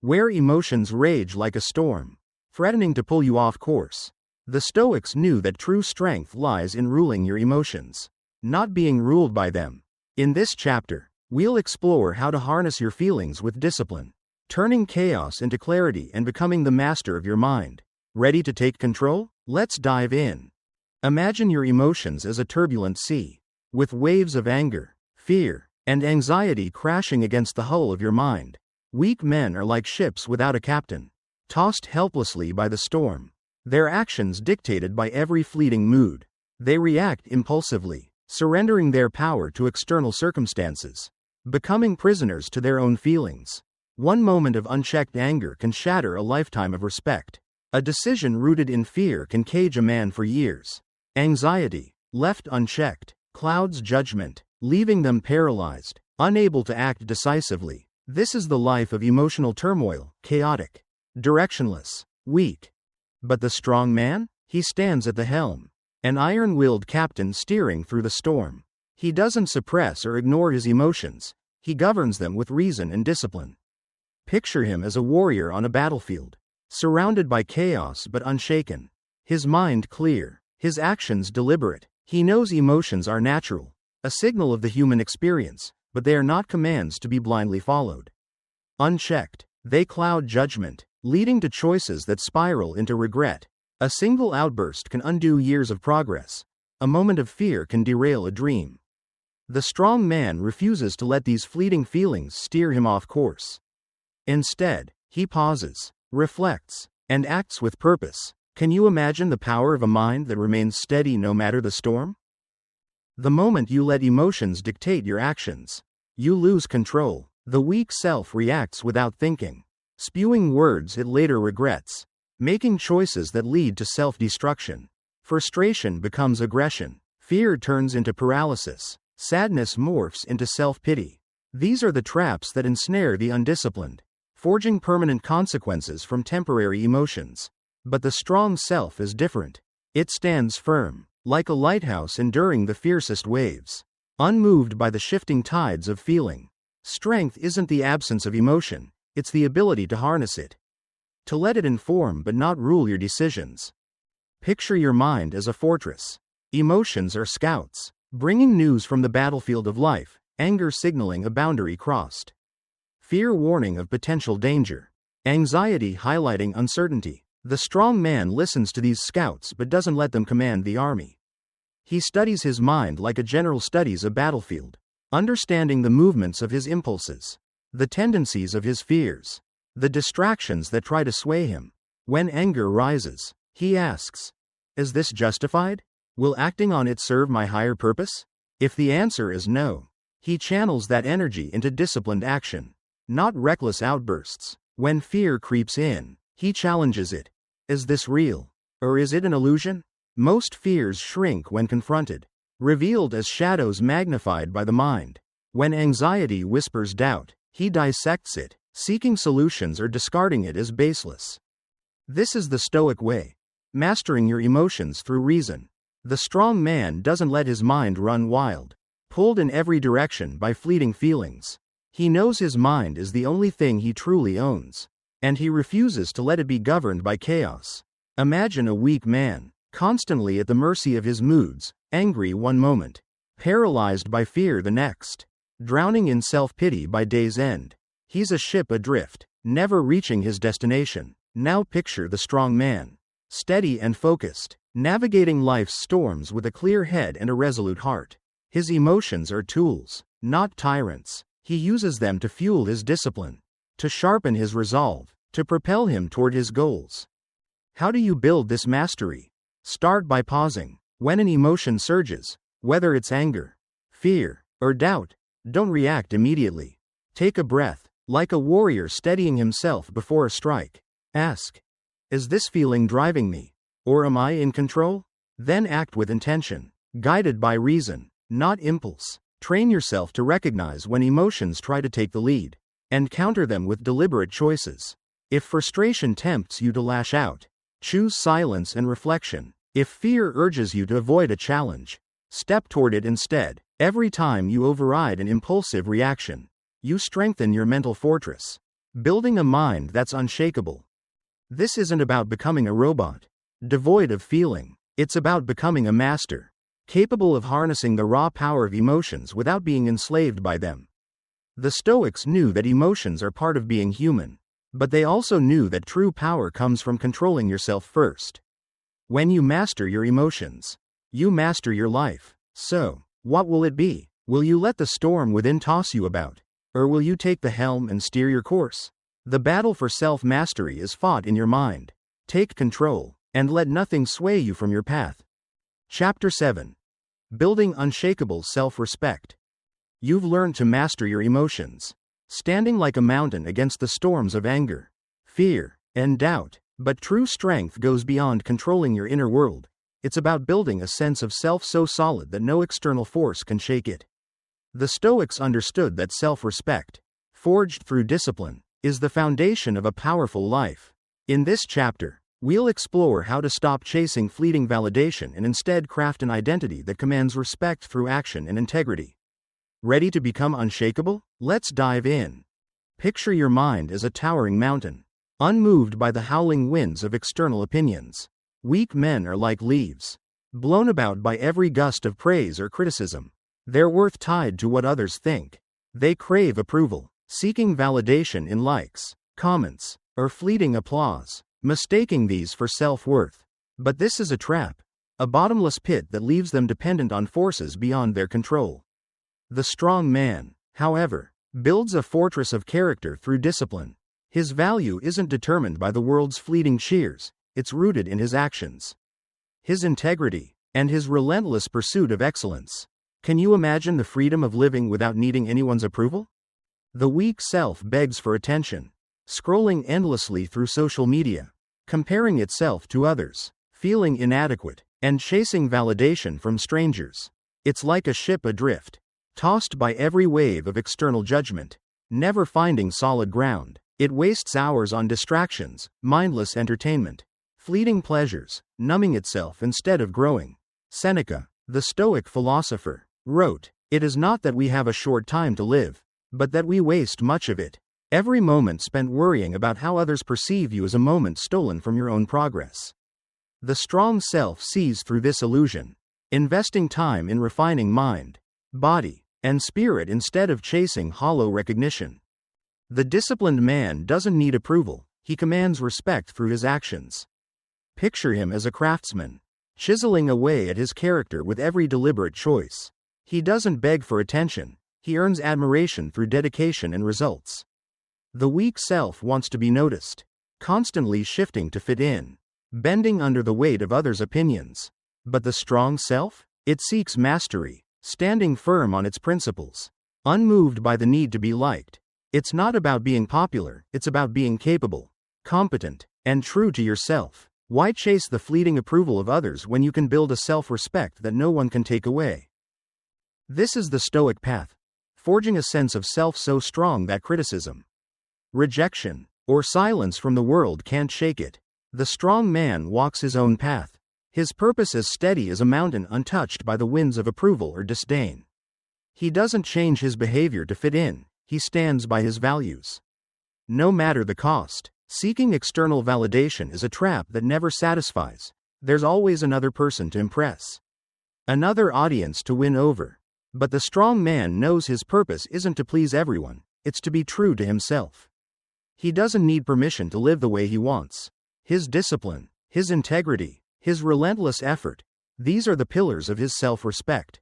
Where emotions rage like a storm, threatening to pull you off course. The Stoics knew that true strength lies in ruling your emotions, not being ruled by them. In this chapter, we'll explore how to harness your feelings with discipline, turning chaos into clarity and becoming the master of your mind. Ready to take control? Let's dive in. Imagine your emotions as a turbulent sea, with waves of anger, fear, and anxiety crashing against the hull of your mind. Weak men are like ships without a captain, tossed helplessly by the storm, their actions dictated by every fleeting mood. They react impulsively, surrendering their power to external circumstances, becoming prisoners to their own feelings. One moment of unchecked anger can shatter a lifetime of respect. A decision rooted in fear can cage a man for years. Anxiety, left unchecked, clouds judgment, leaving them paralyzed, unable to act decisively. This is the life of emotional turmoil, chaotic, directionless, weak. But the strong man? He stands at the helm, an iron-willed captain steering through the storm. He doesn't suppress or ignore his emotions, he governs them with reason and discipline. Picture him as a warrior on a battlefield, surrounded by chaos but unshaken. His mind clear, his actions deliberate. He knows emotions are natural, a signal of the human experience, but they are not commands to be blindly followed. Unchecked, they cloud judgment, leading to choices that spiral into regret. A single outburst can undo years of progress. A moment of fear can derail a dream. The strong man refuses to let these fleeting feelings steer him off course. Instead, he pauses, reflects, and acts with purpose. Can you imagine the power of a mind that remains steady no matter the storm? The moment you let emotions dictate your actions, you lose control. The weak self reacts without thinking, spewing words it later regrets, making choices that lead to self-destruction. Frustration becomes aggression, fear turns into paralysis, sadness morphs into self-pity. These are the traps that ensnare the undisciplined, forging permanent consequences from temporary emotions. But the strong self is different. It stands firm, like a lighthouse enduring the fiercest waves, unmoved by the shifting tides of feeling. Strength isn't the absence of emotion, it's the ability to harness it, to let it inform but not rule your decisions. Picture your mind as a fortress. Emotions are scouts, bringing news from the battlefield of life, anger signaling a boundary crossed, fear warning of potential danger, anxiety highlighting uncertainty. The strong man listens to these scouts but doesn't let them command the army. He studies his mind like a general studies a battlefield, understanding the movements of his impulses, the tendencies of his fears, the distractions that try to sway him. When anger rises, he asks, is this justified? Will acting on it serve my higher purpose? If the answer is no, he channels that energy into disciplined action, not reckless outbursts. When fear creeps in, he challenges it. Is this real? Or is it an illusion? Most fears shrink when confronted. revealed as shadows magnified by the mind. When anxiety whispers doubt, he dissects it, seeking solutions or discarding it as baseless. This is the Stoic way. Mastering your emotions through reason. The strong man doesn't let his mind run wild, pulled in every direction by fleeting feelings. He knows his mind is the only thing he truly owns, and he refuses to let it be governed by chaos. Imagine a weak man, constantly at the mercy of his moods, angry one moment, paralyzed by fear the next, drowning in self-pity by day's end. He's a ship adrift, never reaching his destination. Now picture the strong man, steady and focused, navigating life's storms with a clear head and a resolute heart. His emotions are tools, not tyrants. He uses them to fuel his discipline, to sharpen his resolve, to propel him toward his goals. How do you build this mastery? Start by pausing. When an emotion surges, whether it's anger, fear, or doubt, don't react immediately. Take a breath, like a warrior steadying himself before a strike. Ask, is this feeling driving me? Or am I in control? Then act with intention, guided by reason, not impulse. Train yourself to recognize when emotions try to take the lead, and counter them with deliberate choices. If frustration tempts you to lash out, choose silence and reflection. If fear urges you to avoid a challenge, step toward it instead. Every time you override an impulsive reaction, you strengthen your mental fortress, building a mind that's unshakable. This isn't about becoming a robot, devoid of feeling. It's about becoming a master, capable of harnessing the raw power of emotions without being enslaved by them. The Stoics knew that emotions are part of being human, but they also knew that true power comes from controlling yourself first. When you master your emotions, you master your life. So, what will it be? Will you let the storm within toss you about? Or will you take the helm and steer your course? The battle for self-mastery is fought in your mind. Take control, and let nothing sway you from your path. Chapter 7. Building unshakable self-respect. You've learned to master your emotions, standing like a mountain against the storms of anger, fear, and doubt. But true strength goes beyond controlling your inner world. It's about building a sense of self so solid that no external force can shake it. The Stoics understood that self-respect, forged through discipline, is the foundation of a powerful life. In this chapter, we'll explore how to stop chasing fleeting validation and instead craft an identity that commands respect through action and integrity. Ready to become unshakable? Let's dive in. Picture your mind as a towering mountain, unmoved by the howling winds of external opinions. Weak men are like leaves, blown about by every gust of praise or criticism. Their worth tied to what others think. They crave approval, seeking validation in likes, comments, or fleeting applause, mistaking these for self-worth. But this is a trap, a bottomless pit that leaves them dependent on forces beyond their control. The strong man, however, builds a fortress of character through discipline. His value isn't determined by the world's fleeting cheers, it's rooted in his actions, his integrity, and his relentless pursuit of excellence. Can you imagine the freedom of living without needing anyone's approval? The weak self begs for attention, scrolling endlessly through social media, comparing itself to others, feeling inadequate, and chasing validation from strangers. It's like a ship adrift, tossed by every wave of external judgment, never finding solid ground. It wastes hours on distractions, mindless entertainment, fleeting pleasures, numbing itself instead of growing. Seneca, the Stoic philosopher, wrote, "It is not that we have a short time to live, but that we waste much of it. Every moment spent worrying about how others perceive you is a moment stolen from your own progress." The strong self sees through this illusion, investing time in refining mind, body, and spirit instead of chasing hollow recognition. The disciplined man doesn't need approval, he commands respect through his actions. Picture him as a craftsman, chiseling away at his character with every deliberate choice. He doesn't beg for attention, he earns admiration through dedication and results. The weak self wants to be noticed, constantly shifting to fit in, bending under the weight of others' opinions. But the strong self? It seeks mastery, standing firm on its principles, unmoved by the need to be liked. It's not about being popular, it's about being capable, competent, and true to yourself. Why chase the fleeting approval of others when you can build a self-respect that no one can take away? This is the Stoic path, forging a sense of self so strong that criticism, rejection, or silence from the world can't shake it. The strong man walks his own path, his purpose as steady as a mountain untouched by the winds of approval or disdain. He doesn't change his behavior to fit in, he stands by his values. No matter the cost. Seeking external validation is a trap that never satisfies. There's always another person to impress, another audience to win over. But the strong man knows his purpose isn't to please everyone, it's to be true to himself. He doesn't need permission to live the way he wants. His discipline, his integrity, his relentless effort, these are the pillars of his self-respect.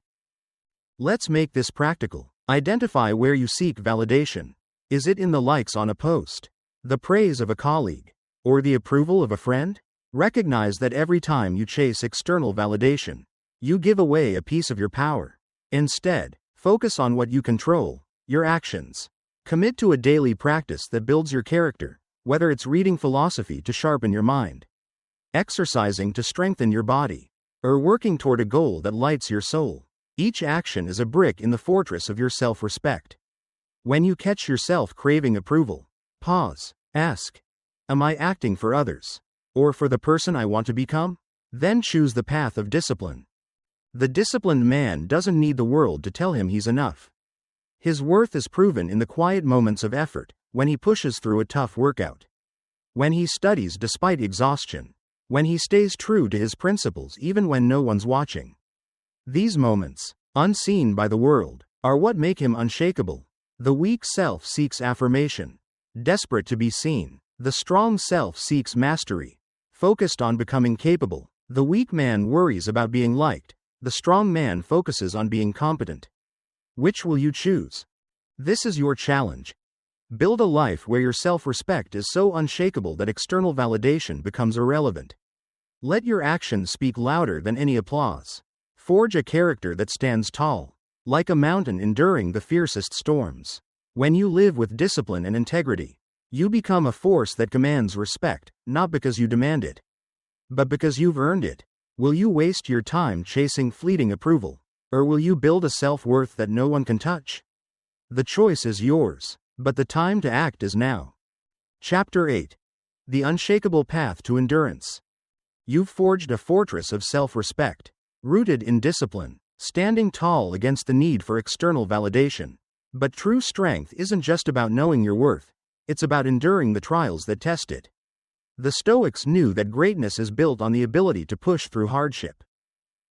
Let's make this practical. Identify where you seek validation. Is it in the likes on a post, the praise of a colleague, or the approval of a friend? Recognize that every time you chase external validation, you give away a piece of your power. Instead, focus on what you control, your actions. Commit to a daily practice that builds your character, whether it's reading philosophy to sharpen your mind, exercising to strengthen your body, or working toward a goal that lights your soul. Each action is a brick in the fortress of your self-respect. When you catch yourself craving approval, pause, ask, am I acting for others, or for the person I want to become? Then choose the path of discipline. The disciplined man doesn't need the world to tell him he's enough. His worth is proven in the quiet moments of effort, when he pushes through a tough workout, when he studies despite exhaustion, when he stays true to his principles even when no one's watching. These moments, unseen by the world, are what make him unshakable. The weak self seeks affirmation, desperate to be seen. The strong self seeks mastery, focused on becoming capable. The weak man worries about being liked. The strong man focuses on being competent. Which will you choose? This is your challenge. Build a life where your self-respect is so unshakable that external validation becomes irrelevant. Let your actions speak louder than any applause. Forge a character that stands tall, like a mountain enduring the fiercest storms. When you live with discipline and integrity, you become a force that commands respect, not because you demand it, but because you've earned it. Will you waste your time chasing fleeting approval, or will you build a self-worth that no one can touch? The choice is yours, but the time to act is now. Chapter 8. The Unshakable Path to Endurance. You've forged a fortress of self-respect, rooted in discipline, standing tall against the need for external validation. But true strength isn't just about knowing your worth, it's about enduring the trials that test it. The Stoics knew that greatness is built on the ability to push through hardship,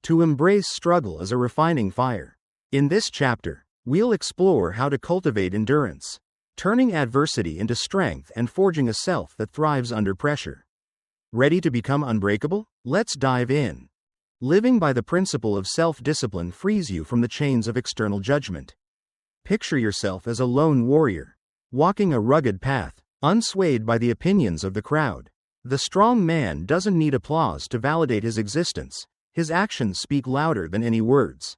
to embrace struggle as a refining fire. In this chapter, we'll explore how to cultivate endurance, turning adversity into strength and forging a self that thrives under pressure. Ready to become unbreakable? Let's dive in. Living by the principle of self-discipline frees you from the chains of external judgment. Picture yourself as a lone warrior, walking a rugged path, unswayed by the opinions of the crowd. The strong man doesn't need applause to validate his existence. His actions speak louder than any words.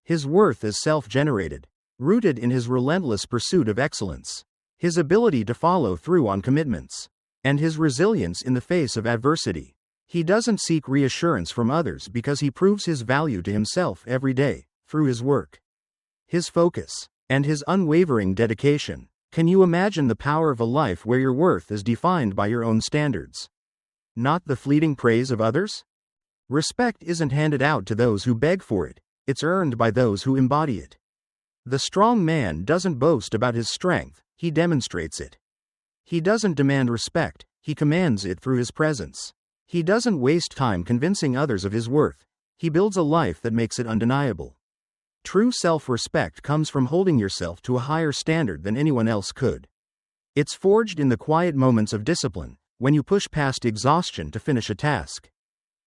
His worth is self-generated, rooted in his relentless pursuit of excellence, his ability to follow through on commitments, and his resilience in the face of adversity. He doesn't seek reassurance from others because he proves his value to himself every day, through his work, his focus, and his unwavering dedication. Can you imagine the power of a life where your worth is defined by your own standards, not the fleeting praise of others? Respect isn't handed out to those who beg for it, it's earned by those who embody it. The strong man doesn't boast about his strength, he demonstrates it. He doesn't demand respect, he commands it through his presence. He doesn't waste time convincing others of his worth, he builds a life that makes it undeniable. True self-respect comes from holding yourself to a higher standard than anyone else could. It's forged in the quiet moments of discipline, when you push past exhaustion to finish a task.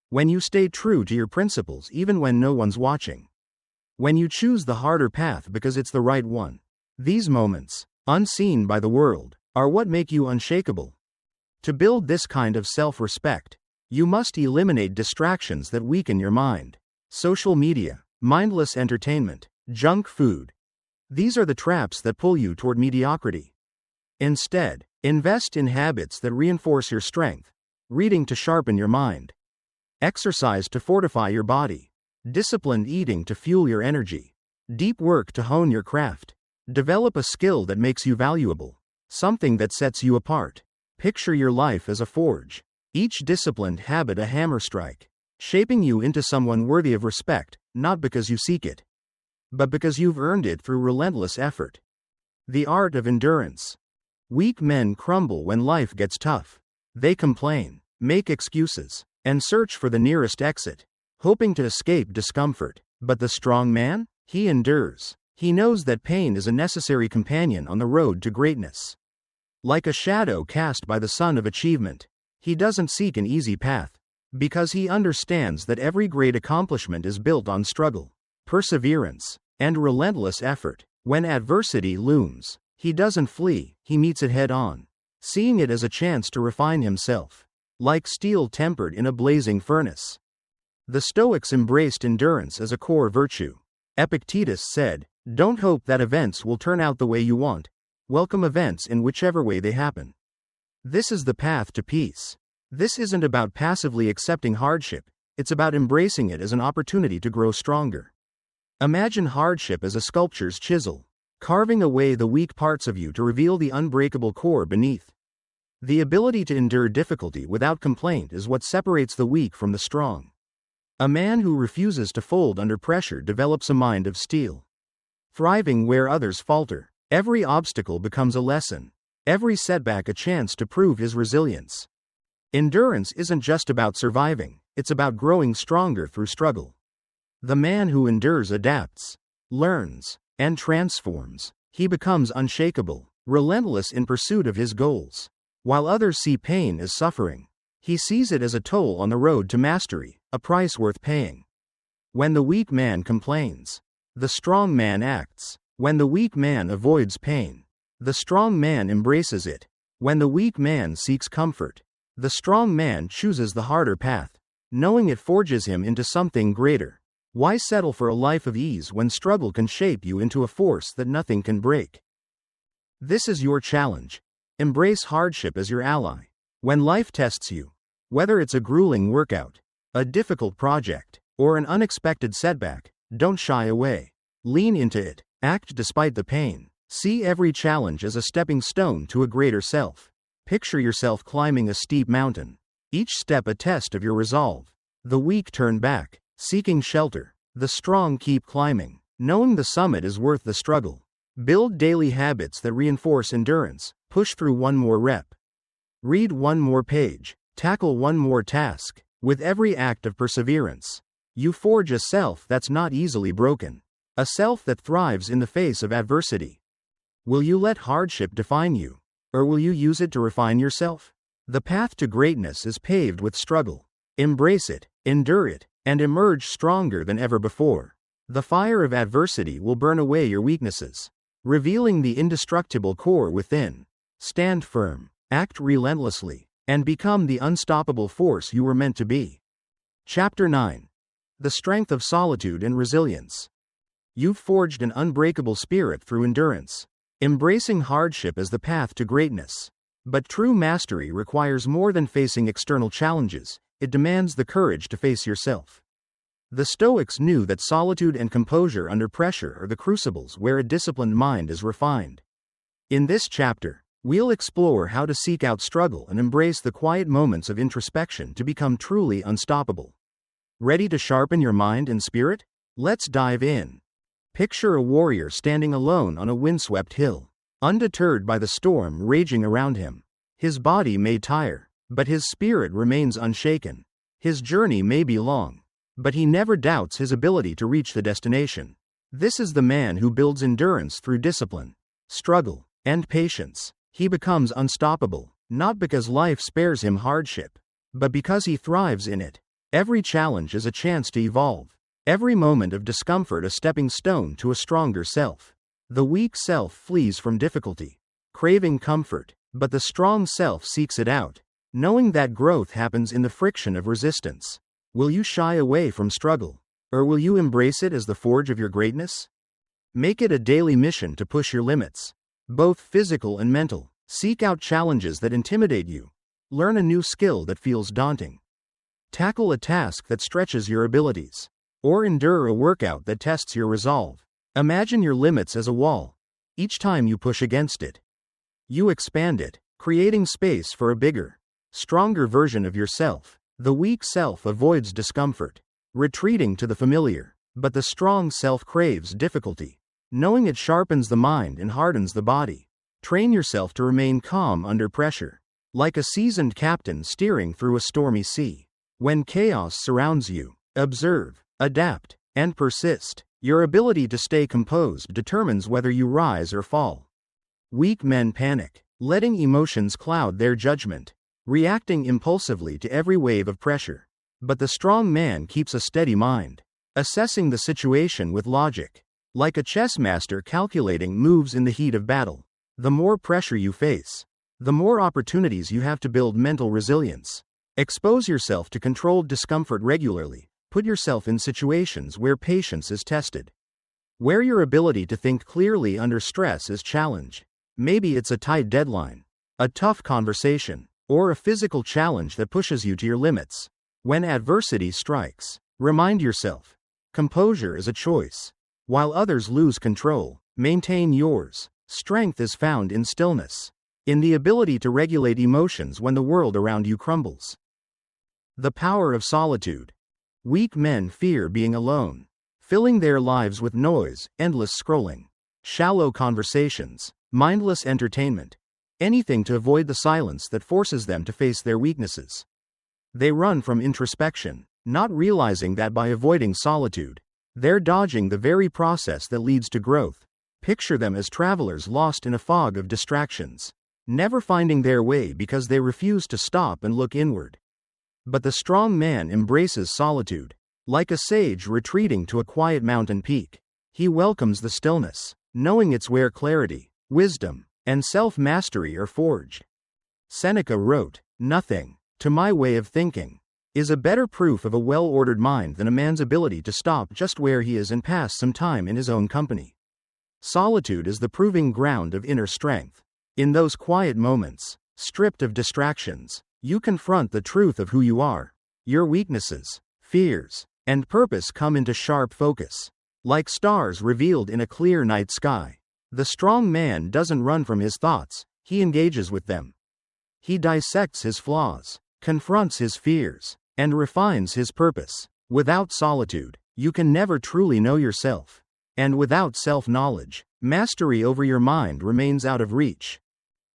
When you stay true to your principles even when no one's watching. When you choose the harder path because it's the right one. These moments, unseen by the world, are what make you unshakable. To build this kind of self-respect, you must eliminate distractions that weaken your mind. Social media, mindless entertainment, junk food. These are the traps that pull you toward mediocrity. Instead, invest in habits that reinforce your strength, reading to sharpen your mind, exercise to fortify your body, disciplined eating to fuel your energy, Deep work to hone your craft. Develop a skill that makes you valuable. Something that sets you apart. Picture your life as a forge. Each disciplined habit a hammer strike, shaping you into someone worthy of respect, not because you seek it, but because you've earned it through relentless effort. The art of endurance. Weak men crumble when life gets tough. They complain, make excuses, and search for the nearest exit, hoping to escape discomfort. But the strong man? He endures. He knows that pain is a necessary companion on the road to greatness. Like a shadow cast by the sun of achievement, he doesn't seek an easy path, because he understands that every great accomplishment is built on struggle, perseverance, and relentless effort. When adversity looms, he doesn't flee, he meets it head on, seeing it as a chance to refine himself, like steel tempered in a blazing furnace. The Stoics embraced endurance as a core virtue. Epictetus said, "Don't hope that events will turn out the way you want. Welcome events in whichever way they happen." This is the path to peace. This isn't about passively accepting hardship, it's about embracing it as an opportunity to grow stronger. Imagine hardship as a sculptor's chisel, carving away the weak parts of you to reveal the unbreakable core beneath. The ability to endure difficulty without complaint is what separates the weak from the strong. A man who refuses to fold under pressure develops a mind of steel. Thriving where others falter, every obstacle becomes a lesson, every setback a chance to prove his resilience. Endurance isn't just about surviving, it's about growing stronger through struggle. The man who endures adapts, learns, and transforms. He becomes unshakable, relentless in pursuit of his goals. While others see pain as suffering, he sees it as a toll on the road to mastery, a price worth paying. When the weak man complains, the strong man acts. When the weak man avoids pain, the strong man embraces it. When the weak man seeks comfort, the strong man chooses the harder path, knowing it forges him into something greater. Why settle for a life of ease when struggle can shape you into a force that nothing can break? This is your challenge. Embrace hardship as your ally. When life tests you, whether it's a grueling workout, a difficult project, or an unexpected setback, don't shy away. Lean into it. Act despite the pain. See every challenge as a stepping stone to a greater self. Picture yourself climbing a steep mountain, each step a test of your resolve. The weak turn back, seeking shelter. The strong keep climbing, knowing the summit is worth the struggle. Build daily habits that reinforce endurance. Push through one more rep. Read one more page. Tackle one more task. With every act of perseverance, you forge a self that's not easily broken. A self that thrives in the face of adversity. Will you let hardship define you? Or will you use it to refine yourself? The path to greatness is paved with struggle. Embrace it, endure it, and emerge stronger than ever before. The fire of adversity will burn away your weaknesses, revealing the indestructible core within. Stand firm, act relentlessly, and become the unstoppable force you were meant to be. Chapter 9. The Strength of Solitude and Resilience. You've forged an unbreakable spirit through endurance, embracing hardship as the path to greatness. But true mastery requires more than facing external challenges, it demands the courage to face yourself. The Stoics knew that solitude and composure under pressure are the crucibles where a disciplined mind is refined. In this chapter, we'll explore how to seek out struggle and embrace the quiet moments of introspection to become truly unstoppable. Ready to sharpen your mind and spirit? Let's dive in. Picture a warrior standing alone on a windswept hill, undeterred by the storm raging around him. His body may tire, but his spirit remains unshaken. His journey may be long, but he never doubts his ability to reach the destination. This is the man who builds endurance through discipline, struggle, and patience. He becomes unstoppable, not because life spares him hardship, but because he thrives in it. Every challenge is a chance to evolve. Every moment of discomfort a stepping stone to a stronger self. The weak self flees from difficulty, craving comfort, but the strong self seeks it out, knowing that growth happens in the friction of resistance. Will you shy away from struggle, or will you embrace it as the forge of your greatness? Make it a daily mission to push your limits, both physical and mental. Seek out challenges that intimidate you. Learn a new skill that feels daunting. Tackle a task that stretches your abilities, or endure a workout that tests your resolve. Imagine your limits as a wall. Each time you push against it, you expand it, creating space for a bigger, stronger version of yourself. The weak self avoids discomfort, retreating to the familiar, but the strong self craves difficulty. Knowing it sharpens the mind and hardens the body. Train yourself to remain calm under pressure, like a seasoned captain steering through a stormy sea. When chaos surrounds you, observe, adapt, and persist. Your ability to stay composed determines whether you rise or fall. Weak men panic, letting emotions cloud their judgment, reacting impulsively to every wave of pressure. But the strong man keeps a steady mind, assessing the situation with logic, like a chess master calculating moves in the heat of battle. The more pressure you face, the more opportunities you have to build mental resilience. Expose yourself to controlled discomfort regularly. Put yourself in situations where patience is tested, where your ability to think clearly under stress is challenged. Maybe it's a tight deadline, a tough conversation, or a physical challenge that pushes you to your limits. When adversity strikes, remind yourself, composure is a choice. While others lose control, maintain yours. Strength is found in stillness, in the ability to regulate emotions when the world around you crumbles. The power of solitude. Weak men fear being alone, filling their lives with noise, endless scrolling, shallow conversations, mindless entertainment, anything to avoid the silence that forces them to face their weaknesses. They run from introspection, not realizing that by avoiding solitude, they're dodging the very process that leads to growth. Picture them as travelers lost in a fog of distractions, never finding their way because they refuse to stop and look inward. But the strong man embraces solitude, like a sage retreating to a quiet mountain peak. He welcomes the stillness, knowing it's where clarity, wisdom, and self-mastery are forged. Seneca wrote, "Nothing, to my way of thinking, is a better proof of a well-ordered mind than a man's ability to stop just where he is and pass some time in his own company." Solitude is the proving ground of inner strength. In those quiet moments, stripped of distractions, you confront the truth of who you are. Your weaknesses, fears, and purpose come into sharp focus, like stars revealed in a clear night sky. The strong man doesn't run from his thoughts, he engages with them. He dissects his flaws, confronts his fears, and refines his purpose. Without solitude, you can never truly know yourself. And without self-knowledge, mastery over your mind remains out of reach.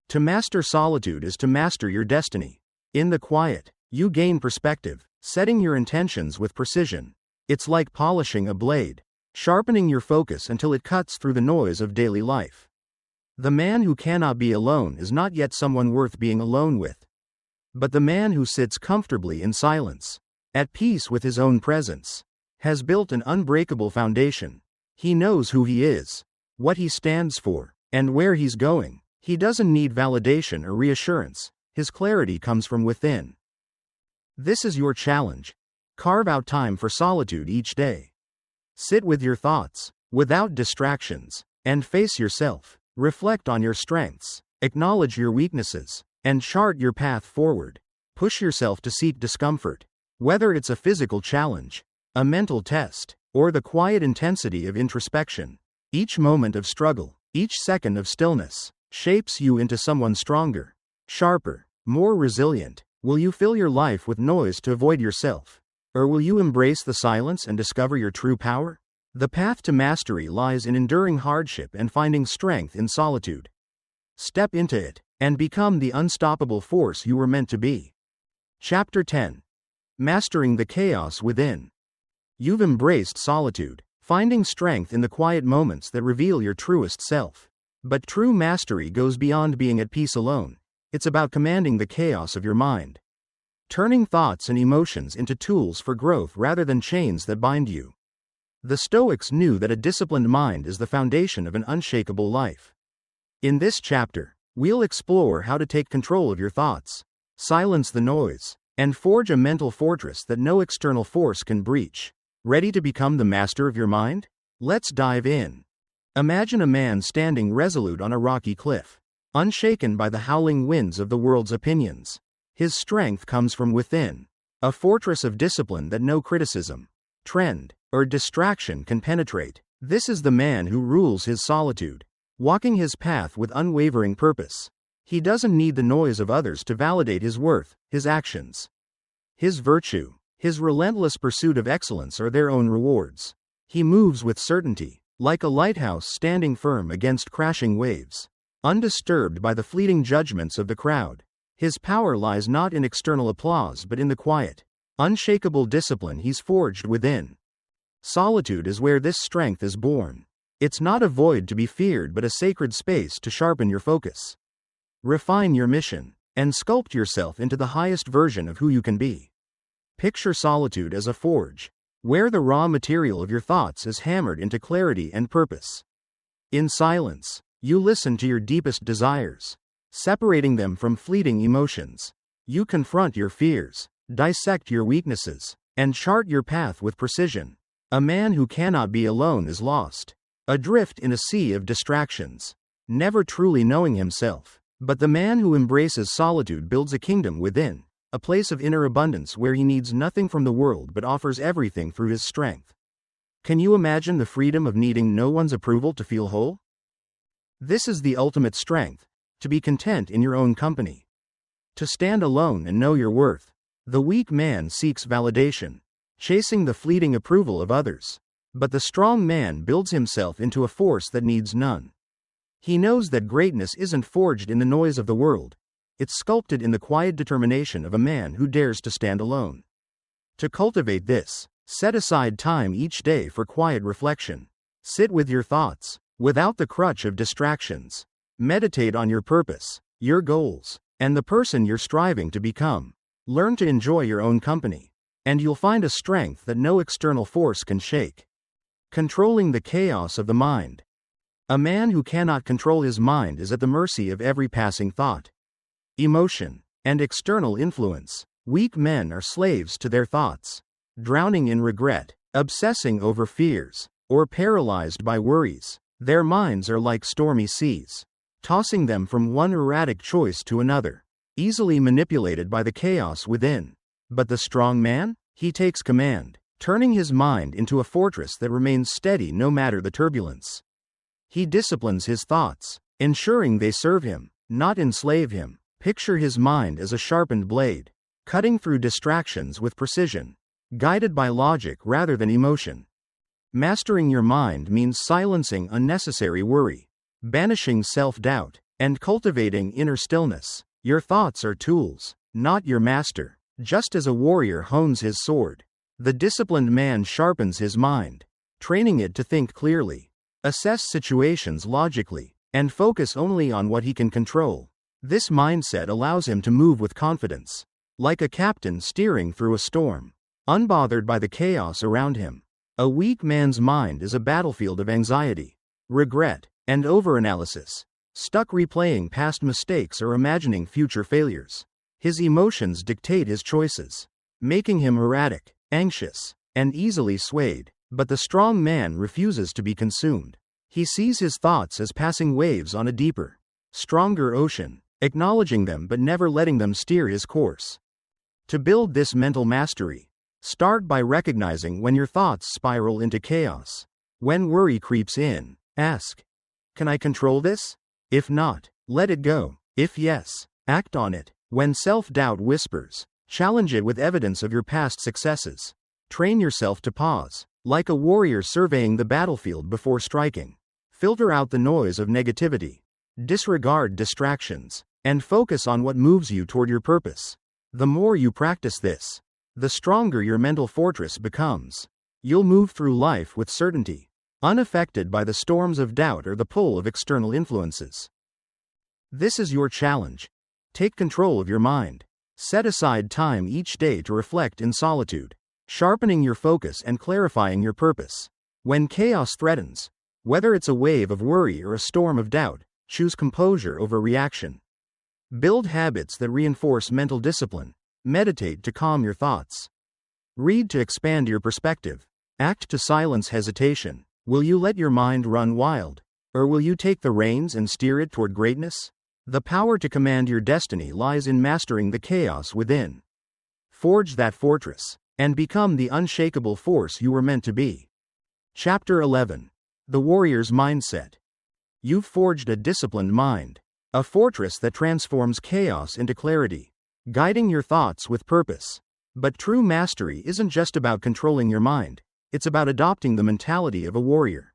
To master solitude is to master your destiny. In the quiet, you gain perspective, setting your intentions with precision. It's like polishing a blade, sharpening your focus until it cuts through the noise of daily life. The man who cannot be alone is not yet someone worth being alone with. But the man who sits comfortably in silence, at peace with his own presence, has built an unbreakable foundation. He knows who he is, what he stands for, and where he's going. He doesn't need validation or reassurance. His clarity comes from within. This is your challenge. Carve out time for solitude each day. Sit with your thoughts, without distractions, and face yourself. Reflect on your strengths, acknowledge your weaknesses, and chart your path forward. Push yourself to seek discomfort, whether it's a physical challenge, a mental test, or the quiet intensity of introspection. Each moment of struggle, each second of stillness, shapes you into someone stronger, sharper, more resilient. Will you fill your life with noise to avoid yourself? Or will you embrace the silence and discover your true power? The path to mastery lies in enduring hardship and finding strength in solitude. Step into it, and become the unstoppable force you were meant to be. Chapter 10. Mastering the Chaos Within. You've embraced solitude, finding strength in the quiet moments that reveal your truest self. But true mastery goes beyond being at peace alone. It's about commanding the chaos of your mind, turning thoughts and emotions into tools for growth rather than chains that bind you. The Stoics knew that a disciplined mind is the foundation of an unshakable life. In this chapter, we'll explore how to take control of your thoughts, silence the noise, and forge a mental fortress that no external force can breach. Ready to become the master of your mind? Let's dive in. Imagine a man standing resolute on a rocky cliff, unshaken by the howling winds of the world's opinions. His strength comes from within, a fortress of discipline that no criticism, trend, or distraction can penetrate. This is the man who rules his solitude, walking his path with unwavering purpose. He doesn't need the noise of others to validate his worth, his actions. His virtue, his relentless pursuit of excellence are their own rewards. He moves with certainty, like a lighthouse standing firm against crashing waves, undisturbed by the fleeting judgments of the crowd. His power lies not in external applause but in the quiet, unshakable discipline he's forged within. Solitude is where this strength is born. It's not a void to be feared but a sacred space to sharpen your focus. Refine your mission, and sculpt yourself into the highest version of who you can be. Picture solitude as a forge, where the raw material of your thoughts is hammered into clarity and purpose. In silence, you listen to your deepest desires, separating them from fleeting emotions. You confront your fears, dissect your weaknesses, and chart your path with precision. A man who cannot be alone is lost, adrift in a sea of distractions, never truly knowing himself. But the man who embraces solitude builds a kingdom within, a place of inner abundance where he needs nothing from the world but offers everything through his strength. Can you imagine the freedom of needing no one's approval to feel whole? This is the ultimate strength, to be content in your own company. To stand alone and know your worth. The weak man seeks validation, chasing the fleeting approval of others. But the strong man builds himself into a force that needs none. He knows that greatness isn't forged in the noise of the world. It's sculpted in the quiet determination of a man who dares to stand alone. To cultivate this, set aside time each day for quiet reflection. Sit with your thoughts, without the crutch of distractions. Meditate on your purpose, your goals, and the person you're striving to become. Learn to enjoy your own company, and you'll find a strength that no external force can shake. Controlling the chaos of the mind. A man who cannot control his mind is at the mercy of every passing thought, emotion, and external influence. Weak men are slaves to their thoughts, drowning in regret, obsessing over fears, or paralyzed by worries. Their minds are like stormy seas, tossing them from one erratic choice to another, easily manipulated by the chaos within. But the strong man? He takes command, turning his mind into a fortress that remains steady no matter the turbulence. He disciplines his thoughts, ensuring they serve him, not enslave him. Picture his mind as a sharpened blade, cutting through distractions with precision, guided by logic rather than emotion. Mastering your mind means silencing unnecessary worry, banishing self-doubt, and cultivating inner stillness. Your thoughts are tools, not your master. Just as a warrior hones his sword, the disciplined man sharpens his mind, training it to think clearly, assess situations logically, and focus only on what he can control. This mindset allows him to move with confidence, like a captain steering through a storm, unbothered by the chaos around him. A weak man's mind is a battlefield of anxiety, regret, and overanalysis, stuck replaying past mistakes or imagining future failures. His emotions dictate his choices, making him erratic, anxious, and easily swayed. But the strong man refuses to be consumed. He sees his thoughts as passing waves on a deeper, stronger ocean, acknowledging them but never letting them steer his course. To build this mental mastery, start by recognizing when your thoughts spiral into chaos. When worry creeps in, ask, "Can I control this?" If not, let it go. If yes, act on it. When self-doubt whispers, challenge it with evidence of your past successes. Train yourself to pause, like a warrior surveying the battlefield before striking. Filter out the noise of negativity, disregard distractions, and focus on what moves you toward your purpose. The more you practice this, the stronger your mental fortress becomes. You'll move through life with certainty, unaffected by the storms of doubt or the pull of external influences. This is your challenge. Take control of your mind. Set aside time each day to reflect in solitude, sharpening your focus and clarifying your purpose. When chaos threatens, whether it's a wave of worry or a storm of doubt, choose composure over reaction. Build habits that reinforce mental discipline. Meditate to calm your thoughts. Read to expand your perspective. Act to silence hesitation. Will you let your mind run wild, or will you take the reins and steer it toward greatness? The power to command your destiny lies in mastering the chaos within. Forge that fortress, and become the unshakable force you were meant to be. Chapter 11. The warrior's mindset. You've forged a disciplined mind, a fortress that transforms chaos into clarity, guiding your thoughts with purpose. But true mastery isn't just about controlling your mind, it's about adopting the mentality of a warrior,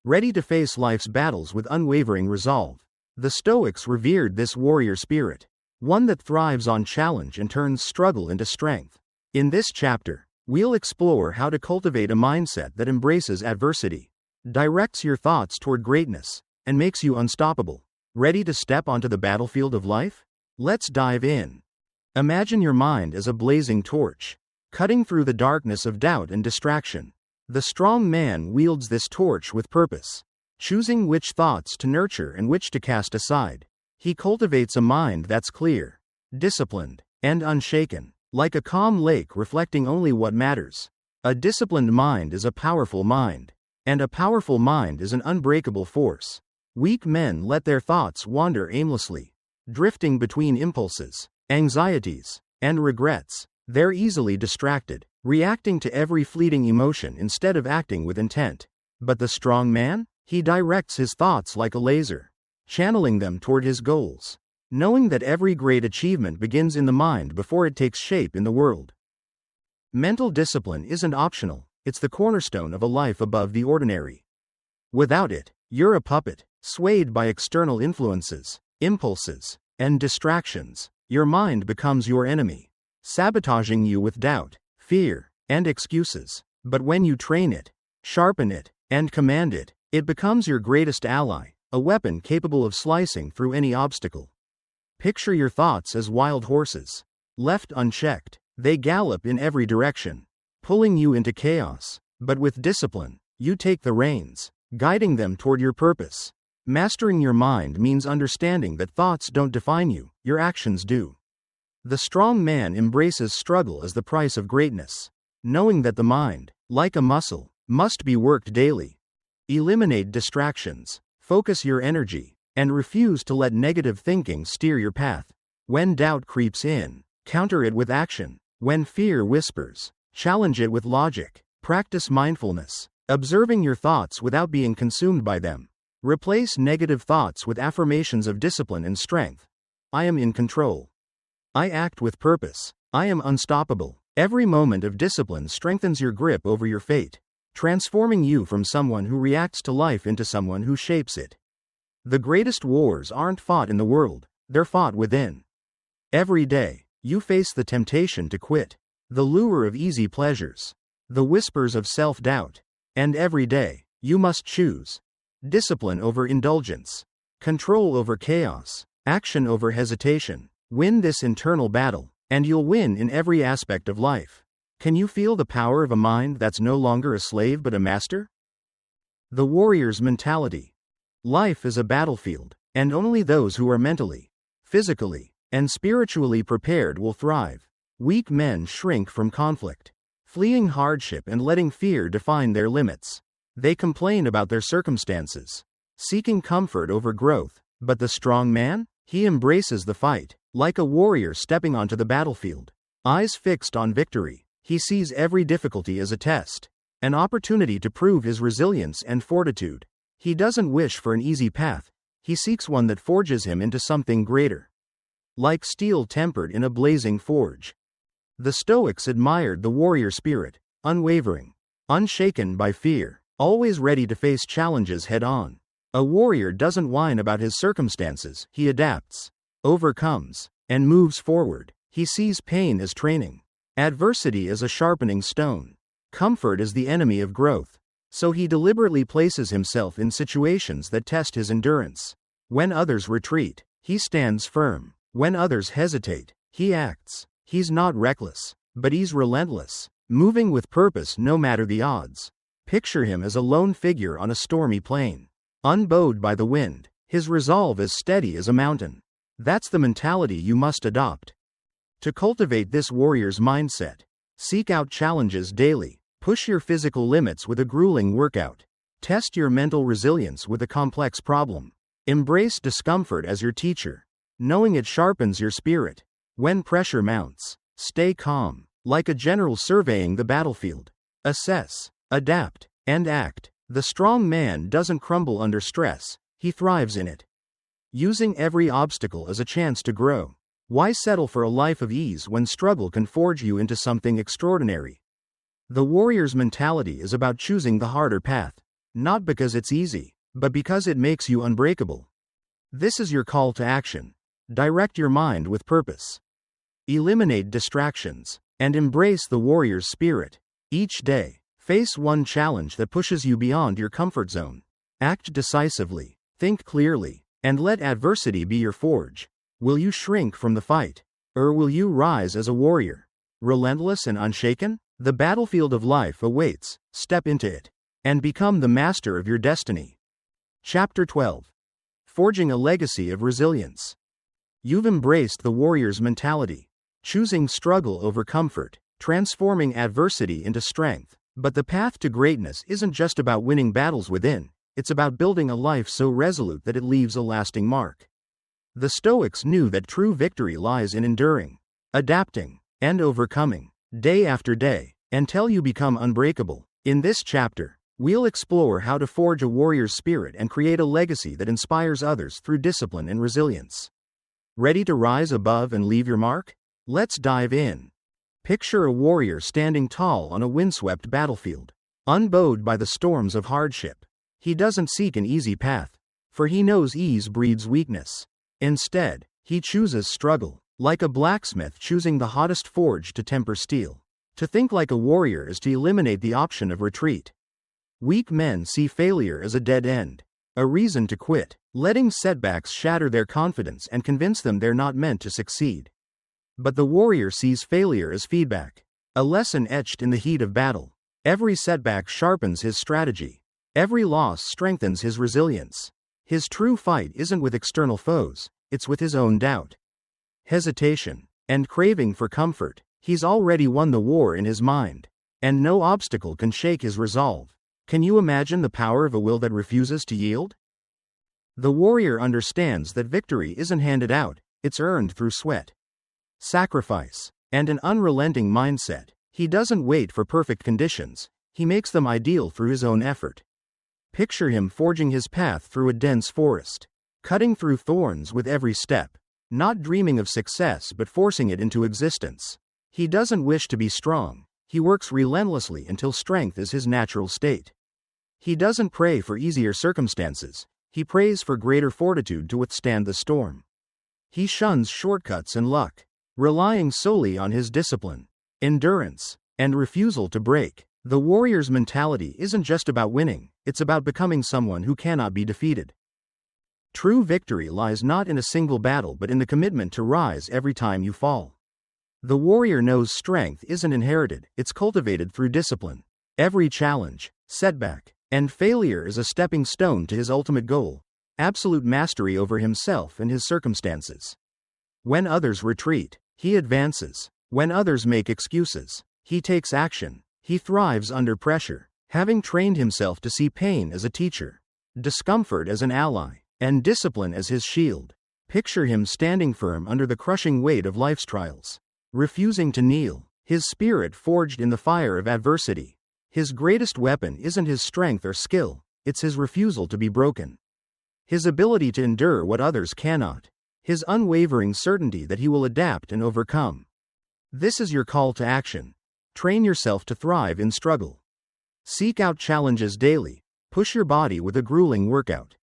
ready to face life's battles with unwavering resolve. The Stoics revered this warrior spirit, one that thrives on challenge and turns struggle into strength. In this chapter, we'll explore how to cultivate a mindset that embraces adversity, directs your thoughts toward greatness, and makes you unstoppable. Ready to step onto the battlefield of life? Let's dive in. Imagine your mind as a blazing torch, cutting through the darkness of doubt and distraction. The strong man wields this torch with purpose, choosing which thoughts to nurture and which to cast aside. He cultivates a mind that's clear, disciplined, and unshaken, like a calm lake reflecting only what matters. A disciplined mind is a powerful mind, and a powerful mind is an unbreakable force. Weak men let their thoughts wander aimlessly, drifting between impulses, anxieties, and regrets. They're easily distracted, reacting to every fleeting emotion instead of acting with intent. But the strong man? He directs his thoughts like a laser, channeling them toward his goals, knowing that every great achievement begins in the mind before it takes shape in the world. Mental discipline isn't optional, it's the cornerstone of a life above the ordinary. Without it, you're a puppet, swayed by external influences, impulses, and distractions. Your mind becomes your enemy, sabotaging you with doubt, fear, and excuses. But when you train it, sharpen it, and command it, it becomes your greatest ally, a weapon capable of slicing through any obstacle. Picture your thoughts as wild horses. Left unchecked, they gallop in every direction, pulling you into chaos. But with discipline, you take the reins, guiding them toward your purpose. Mastering your mind means understanding that thoughts don't define you, your actions do. The strong man embraces struggle as the price of greatness, knowing that the mind, like a muscle, must be worked daily. Eliminate distractions, focus your energy, and refuse to let negative thinking steer your path. When doubt creeps in, counter it with action. When fear whispers, challenge it with logic. Practice mindfulness, observing your thoughts without being consumed by them. Replace negative thoughts with affirmations of discipline and strength. I am in control. I act with purpose. I am unstoppable. Every moment of discipline strengthens your grip over your fate, transforming you from someone who reacts to life into someone who shapes it. The greatest wars aren't fought in the world, they're fought within. Every day, you face the temptation to quit, the lure of easy pleasures, the whispers of self-doubt, and every day, you must choose. Discipline over indulgence, control over chaos, action over hesitation. Win this internal battle, and you'll win in every aspect of life. Can you feel the power of a mind that's no longer a slave but a master? The warrior's mentality. Life is a battlefield, and only those who are mentally, physically, and spiritually prepared will thrive. Weak men shrink from conflict, fleeing hardship and letting fear define their limits. They complain about their circumstances, seeking comfort over growth. But the strong man? He embraces the fight, like a warrior stepping onto the battlefield. Eyes fixed on victory, he sees every difficulty as a test, an opportunity to prove his resilience and fortitude. He doesn't wish for an easy path, he seeks one that forges him into something greater. Like steel tempered in a blazing forge. The Stoics admired the warrior spirit, unwavering, unshaken by fear, always ready to face challenges head-on. A warrior doesn't whine about his circumstances, he adapts, overcomes, and moves forward. He sees pain as training, adversity as a sharpening stone, comfort as the enemy of growth. So he deliberately places himself in situations that test his endurance. When others retreat, he stands firm. When others hesitate, he acts. He's not reckless, but he's relentless, moving with purpose no matter the odds. Picture him as a lone figure on a stormy plain, unbowed by the wind, his resolve as steady as a mountain. That's the mentality you must adopt. To cultivate this warrior's mindset, seek out challenges daily, push your physical limits with a grueling workout, test your mental resilience with a complex problem, embrace discomfort as your teacher, knowing it sharpens your spirit. When pressure mounts, stay calm, like a general surveying the battlefield. Assess, adapt, and act. The strong man doesn't crumble under stress, he thrives in it. Using every obstacle as a chance to grow. Why settle for a life of ease when struggle can forge you into something extraordinary? The warrior's mentality is about choosing the harder path, not because it's easy, but because it makes you unbreakable. This is your call to action. Direct your mind with purpose. Eliminate distractions, and embrace the warrior's spirit. Each day, face one challenge that pushes you beyond your comfort zone. Act decisively, think clearly, and let adversity be your forge. Will you shrink from the fight? Or will you rise as a warrior? Relentless and unshaken? The battlefield of life awaits. Step into it, and become the master of your destiny. Chapter 12. Forging a Legacy of Resilience. You've embraced the warrior's mentality, choosing struggle over comfort, transforming adversity into strength. But the path to greatness isn't just about winning battles within, it's about building a life so resolute that it leaves a lasting mark. The Stoics knew that true victory lies in enduring, adapting, and overcoming, day after day, until you become unbreakable. In this chapter, we'll explore how to forge a warrior's spirit and create a legacy that inspires others through discipline and resilience. Ready to rise above and leave your mark? Let's dive in. Picture a warrior standing tall on a windswept battlefield, unbowed by the storms of hardship. He doesn't seek an easy path, for he knows ease breeds weakness. Instead, he chooses struggle, like a blacksmith choosing the hottest forge to temper steel. To think like a warrior is to eliminate the option of retreat. Weak men see failure as a dead end, a reason to quit, letting setbacks shatter their confidence and convince them they're not meant to succeed. But the warrior sees failure as feedback, a lesson etched in the heat of battle. Every setback sharpens his strategy. Every loss strengthens his resilience. His true fight isn't with external foes, it's with his own doubt, hesitation, and craving for comfort. He's already won the war in his mind, and no obstacle can shake his resolve. Can you imagine the power of a will that refuses to yield? The warrior understands that victory isn't handed out, it's earned through sweat, sacrifice, and an unrelenting mindset. He doesn't wait for perfect conditions, he makes them ideal through his own effort. Picture him forging his path through a dense forest, cutting through thorns with every step, not dreaming of success but forcing it into existence. He doesn't wish to be strong, he works relentlessly until strength is his natural state. He doesn't pray for easier circumstances, he prays for greater fortitude to withstand the storm. He shuns shortcuts and luck, relying solely on his discipline, endurance, and refusal to break. The warrior's mentality isn't just about winning, it's about becoming someone who cannot be defeated. True victory lies not in a single battle but in the commitment to rise every time you fall. The warrior knows strength isn't inherited, it's cultivated through discipline. Every challenge, setback, and failure is a stepping stone to his ultimate goal, absolute mastery over himself and his circumstances. When others retreat, he advances. When others make excuses, he takes action. He thrives under pressure, having trained himself to see pain as a teacher, discomfort as an ally, and discipline as his shield. Picture him standing firm under the crushing weight of life's trials, refusing to kneel, his spirit forged in the fire of adversity. His greatest weapon isn't his strength or skill, it's his refusal to be broken. His ability to endure what others cannot. His unwavering certainty that he will adapt and overcome. This is your call to action. Train yourself to thrive in struggle. Seek out challenges daily. Push your body with a grueling workout.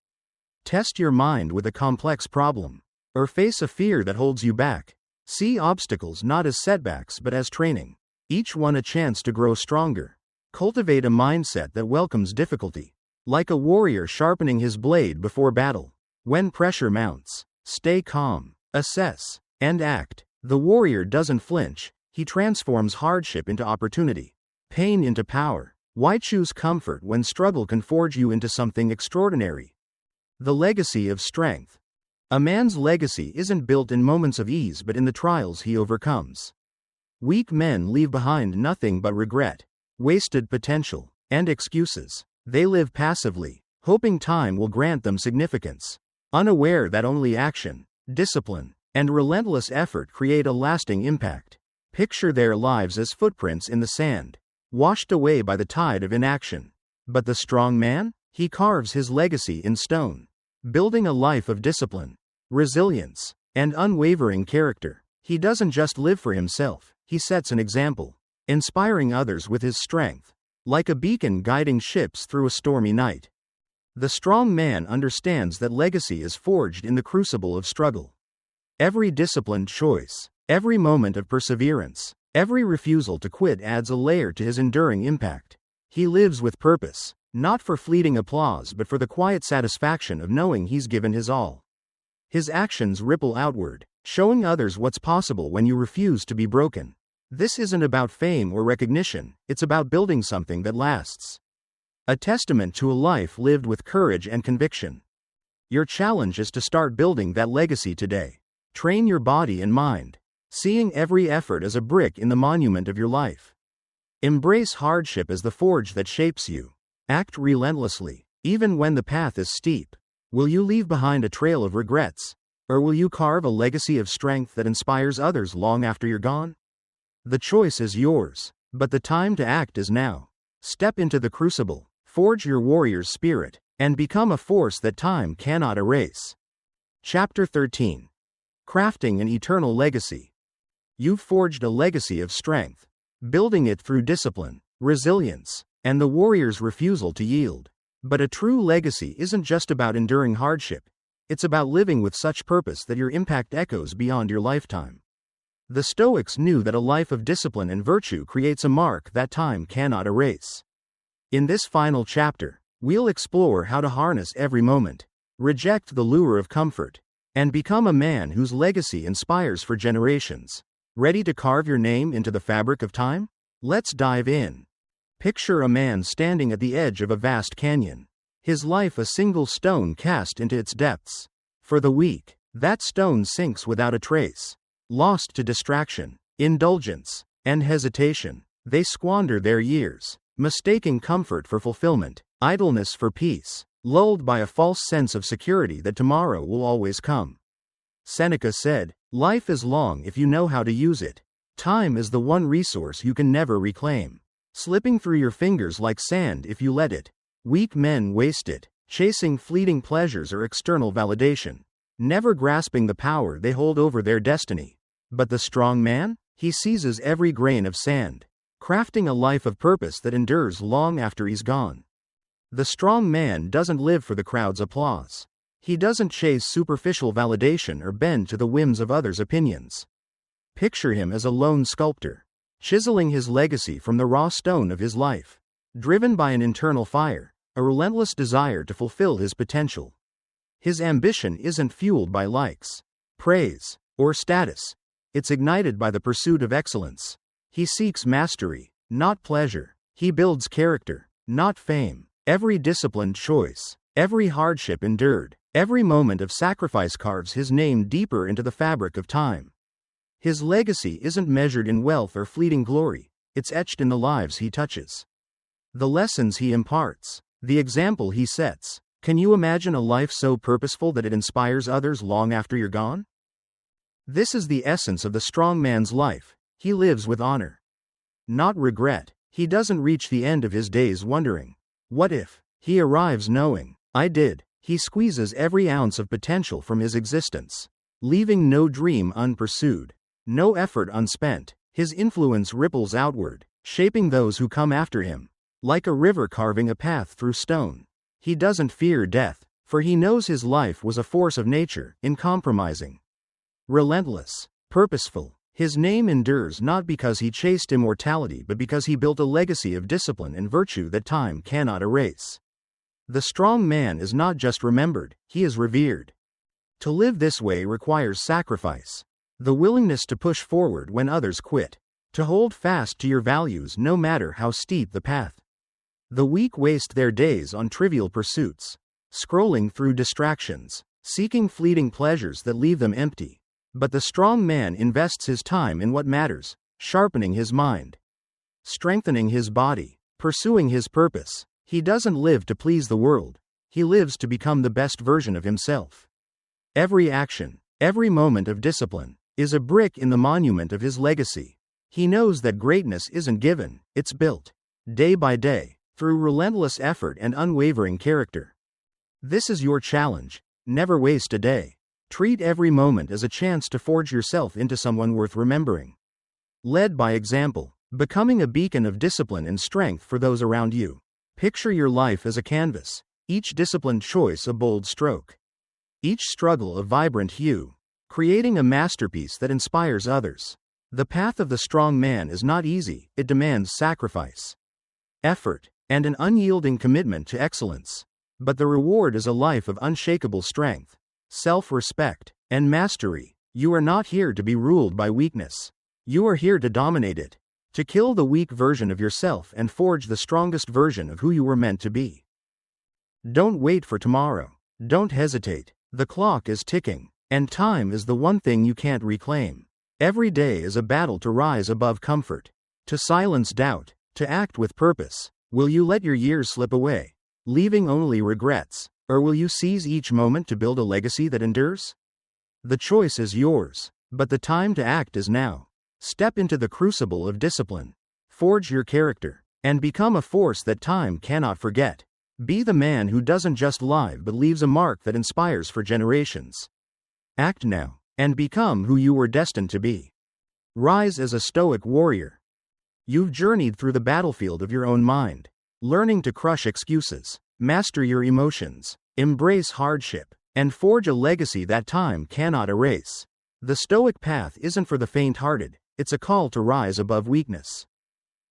Test your mind with a complex problem, or face a fear that holds you back. See obstacles not as setbacks but as training, each one a chance to grow stronger. Cultivate a mindset that welcomes difficulty, like a warrior sharpening his blade before battle. When pressure mounts, stay calm, assess, and act. The warrior doesn't flinch, he transforms hardship into opportunity, pain into power. Why choose comfort when struggle can forge you into something extraordinary? The legacy of strength. A man's legacy isn't built in moments of ease but in the trials he overcomes. Weak men leave behind nothing but regret, wasted potential, and excuses. They live passively, hoping time will grant them significance, unaware that only action, discipline, and relentless effort create a lasting impact. Picture their lives as footprints in the sand, washed away by the tide of inaction. But the strong man? He carves his legacy in stone, building a life of discipline, resilience, and unwavering character. He doesn't just live for himself, he sets an example, inspiring others with his strength, like a beacon guiding ships through a stormy night. The strong man understands that legacy is forged in the crucible of struggle. Every disciplined choice, every moment of perseverance, every refusal to quit adds a layer to his enduring impact. He lives with purpose, not for fleeting applause but for the quiet satisfaction of knowing he's given his all. His actions ripple outward, showing others what's possible when you refuse to be broken. This isn't about fame or recognition, it's about building something that lasts. A testament to a life lived with courage and conviction. Your challenge is to start building that legacy today. Train your body and mind, seeing every effort as a brick in the monument of your life. Embrace hardship as the forge that shapes you. Act relentlessly, even when the path is steep. Will you leave behind a trail of regrets, or will you carve a legacy of strength that inspires others long after you're gone? The choice is yours, but the time to act is now. Step into the crucible, forge your warrior's spirit, and become a force that time cannot erase. Chapter 13. Crafting an eternal legacy. You've forged a legacy of strength, building it through discipline, resilience, and the warrior's refusal to yield. But a true legacy isn't just about enduring hardship, it's about living with such purpose that your impact echoes beyond your lifetime. The Stoics knew that a life of discipline and virtue creates a mark that time cannot erase. In this final chapter, we'll explore how to harness every moment, reject the lure of comfort, and become a man whose legacy inspires for generations. Ready to carve your name into the fabric of time? Let's dive in. Picture a man standing at the edge of a vast canyon, his life a single stone cast into its depths. For the weak, that stone sinks without a trace. Lost to distraction, indulgence, and hesitation, they squander their years, mistaking comfort for fulfillment, idleness for peace, lulled by a false sense of security that tomorrow will always come. Seneca said, "Life is long if you know how to use it. Time is the one resource you can never reclaim, slipping through your fingers like sand if you let it. Weak men waste it, chasing fleeting pleasures or external validation, never grasping the power they hold over their destiny. But the strong man? He seizes every grain of sand, crafting a life of purpose that endures long after he's gone." The strong man doesn't live for the crowd's applause. He doesn't chase superficial validation or bend to the whims of others' opinions. Picture him as a lone sculptor, chiseling his legacy from the raw stone of his life, driven by an internal fire, a relentless desire to fulfill his potential. His ambition isn't fueled by likes, praise, or status. It's ignited by the pursuit of excellence. He seeks mastery, not pleasure. He builds character, not fame. Every disciplined choice, every hardship endured, every moment of sacrifice carves his name deeper into the fabric of time. His legacy isn't measured in wealth or fleeting glory, it's etched in the lives he touches. The lessons he imparts, the example he sets. Can you imagine a life so purposeful that it inspires others long after you're gone? This is the essence of the strong man's life. He lives with honor, not regret. He doesn't reach the end of his days wondering, "What if?" He arrives knowing, "I did." He squeezes every ounce of potential from his existence, leaving no dream unpursued, no effort unspent. His influence ripples outward, shaping those who come after him, like a river carving a path through stone. He doesn't fear death, for he knows his life was a force of nature, uncompromising, relentless, purposeful. His name endures not because he chased immortality but because he built a legacy of discipline and virtue that time cannot erase. The strong man is not just remembered, he is revered. To live this way requires sacrifice, the willingness to push forward when others quit, to hold fast to your values no matter how steep the path. The weak waste their days on trivial pursuits, scrolling through distractions, seeking fleeting pleasures that leave them empty. But the strong man invests his time in what matters, sharpening his mind, strengthening his body, pursuing his purpose. He doesn't live to please the world, he lives to become the best version of himself. Every action, every moment of discipline, is a brick in the monument of his legacy. He knows that greatness isn't given, it's built, day by day, through relentless effort and unwavering character. This is your challenge. Never waste a day. Treat every moment as a chance to forge yourself into someone worth remembering. Led by example, becoming a beacon of discipline and strength for those around you. Picture your life as a canvas, each disciplined choice a bold stroke, each struggle a vibrant hue, creating a masterpiece that inspires others. The path of the strong man is not easy, it demands sacrifice, effort, and an unyielding commitment to excellence. But the reward is a life of unshakable strength, self-respect, and mastery. You are not here to be ruled by weakness. You are here to dominate it, to kill the weak version of yourself and forge the strongest version of who you were meant to be. Don't wait for tomorrow. Don't hesitate. The clock is ticking, and time is the one thing you can't reclaim. Every day is a battle to rise above comfort, to silence doubt, to act with purpose. Will you let your years slip away, leaving only regrets, or will you seize each moment to build a legacy that endures? The choice is yours, but the time to act is now. Step into the crucible of discipline, forge your character, and become a force that time cannot forget. Be the man who doesn't just live but leaves a mark that inspires for generations. Act now, and become who you were destined to be. Rise as a Stoic warrior. You've journeyed through the battlefield of your own mind, learning to crush excuses, master your emotions, embrace hardship, and forge a legacy that time cannot erase. The Stoic path isn't for the faint-hearted, it's a call to rise above weakness,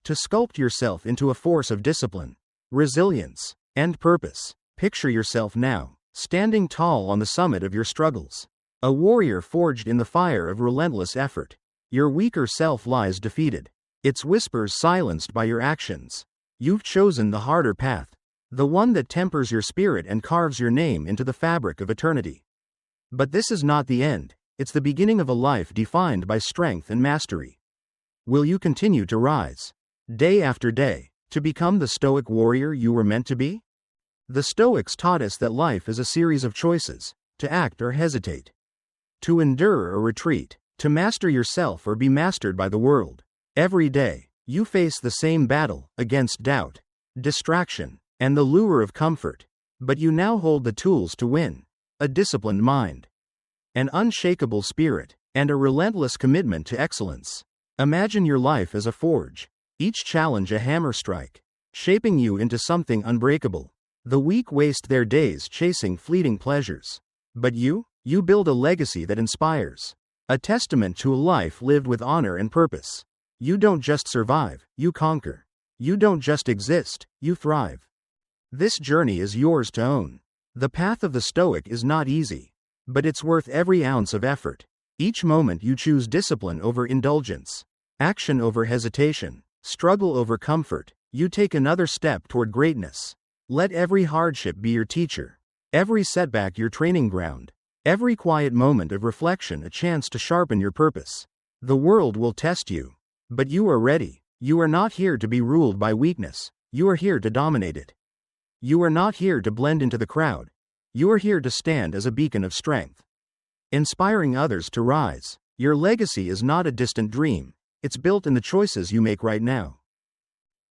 to sculpt yourself into a force of discipline, resilience, and purpose. Picture yourself now, standing tall on the summit of your struggles, a warrior forged in the fire of relentless effort. Your weaker self lies defeated, its whispers silenced by your actions. You've chosen the harder path, the one that tempers your spirit and carves your name into the fabric of eternity. But this is not the end, it's the beginning of a life defined by strength and mastery. Will you continue to rise, day after day, to become the Stoic warrior you were meant to be? The Stoics taught us that life is a series of choices, to act or hesitate, to endure or retreat, to master yourself or be mastered by the world. Every day, you face the same battle, against doubt, distraction, and the lure of comfort. But you now hold the tools to win: a disciplined mind, an unshakable spirit, and a relentless commitment to excellence. Imagine your life as a forge, each challenge a hammer strike, shaping you into something unbreakable. The weak waste their days chasing fleeting pleasures. But you build a legacy that inspires, a testament to a life lived with honor and purpose. You don't just survive, you conquer. You don't just exist, you thrive. This journey is yours to own. The path of the Stoic is not easy, but it's worth every ounce of effort. Each moment you choose discipline over indulgence, action over hesitation, struggle over comfort, you take another step toward greatness. Let every hardship be your teacher, every setback your training ground, every quiet moment of reflection a chance to sharpen your purpose. The world will test you, but you are ready. You are not here to be ruled by weakness, you are here to dominate it. You are not here to blend into the crowd, you are here to stand as a beacon of strength, inspiring others to rise. Your legacy is not a distant dream, it's built in the choices you make right now.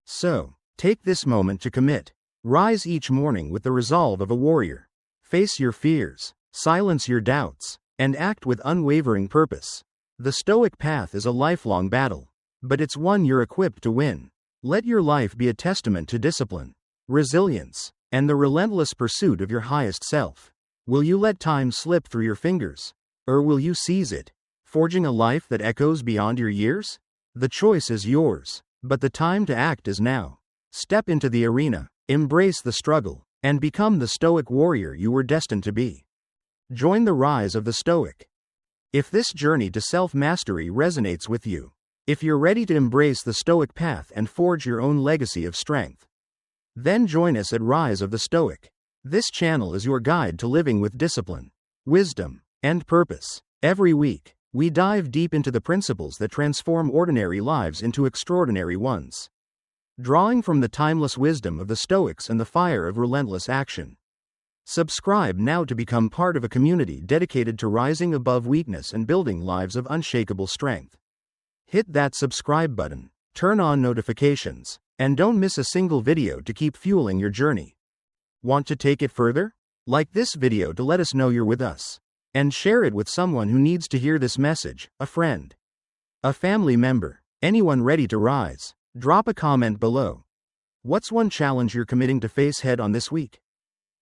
So, take this moment to commit. Rise each morning with the resolve of a warrior. Face your fears, silence your doubts, and act with unwavering purpose. The Stoic path is a lifelong battle, but it's one you're equipped to win. Let your life be a testament to discipline, resilience, and the relentless pursuit of your highest self. Will you let time slip through your fingers, or will you seize it, forging a life that echoes beyond your years? The choice is yours, but the time to act is now. Step into the arena, embrace the struggle, and become the Stoic warrior you were destined to be. Join the Rise of the Stoic. If this journey to self-mastery resonates with you, if you're ready to embrace the Stoic path and forge your own legacy of strength, then join us at Rise of the Stoic. This channel is your guide to living with discipline, wisdom, and purpose. Every week, we dive deep into the principles that transform ordinary lives into extraordinary ones, drawing from the timeless wisdom of the Stoics and the fire of relentless action. Subscribe now to become part of a community dedicated to rising above weakness and building lives of unshakable strength. Hit that subscribe button, turn on notifications, And don't miss a single video to keep fueling your journey. Want to take it further? Like this video to let us know you're with us. And share it with someone who needs to hear this message, a friend, a family member, anyone ready to rise. Drop a comment below. What's one challenge you're committing to face head on this week?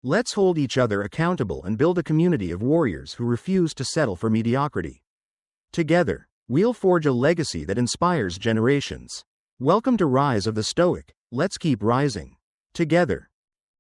Let's hold each other accountable and build a community of warriors who refuse to settle for mediocrity. Together, we'll forge a legacy that inspires generations. Welcome to Rise of the Stoic. Let's keep rising together.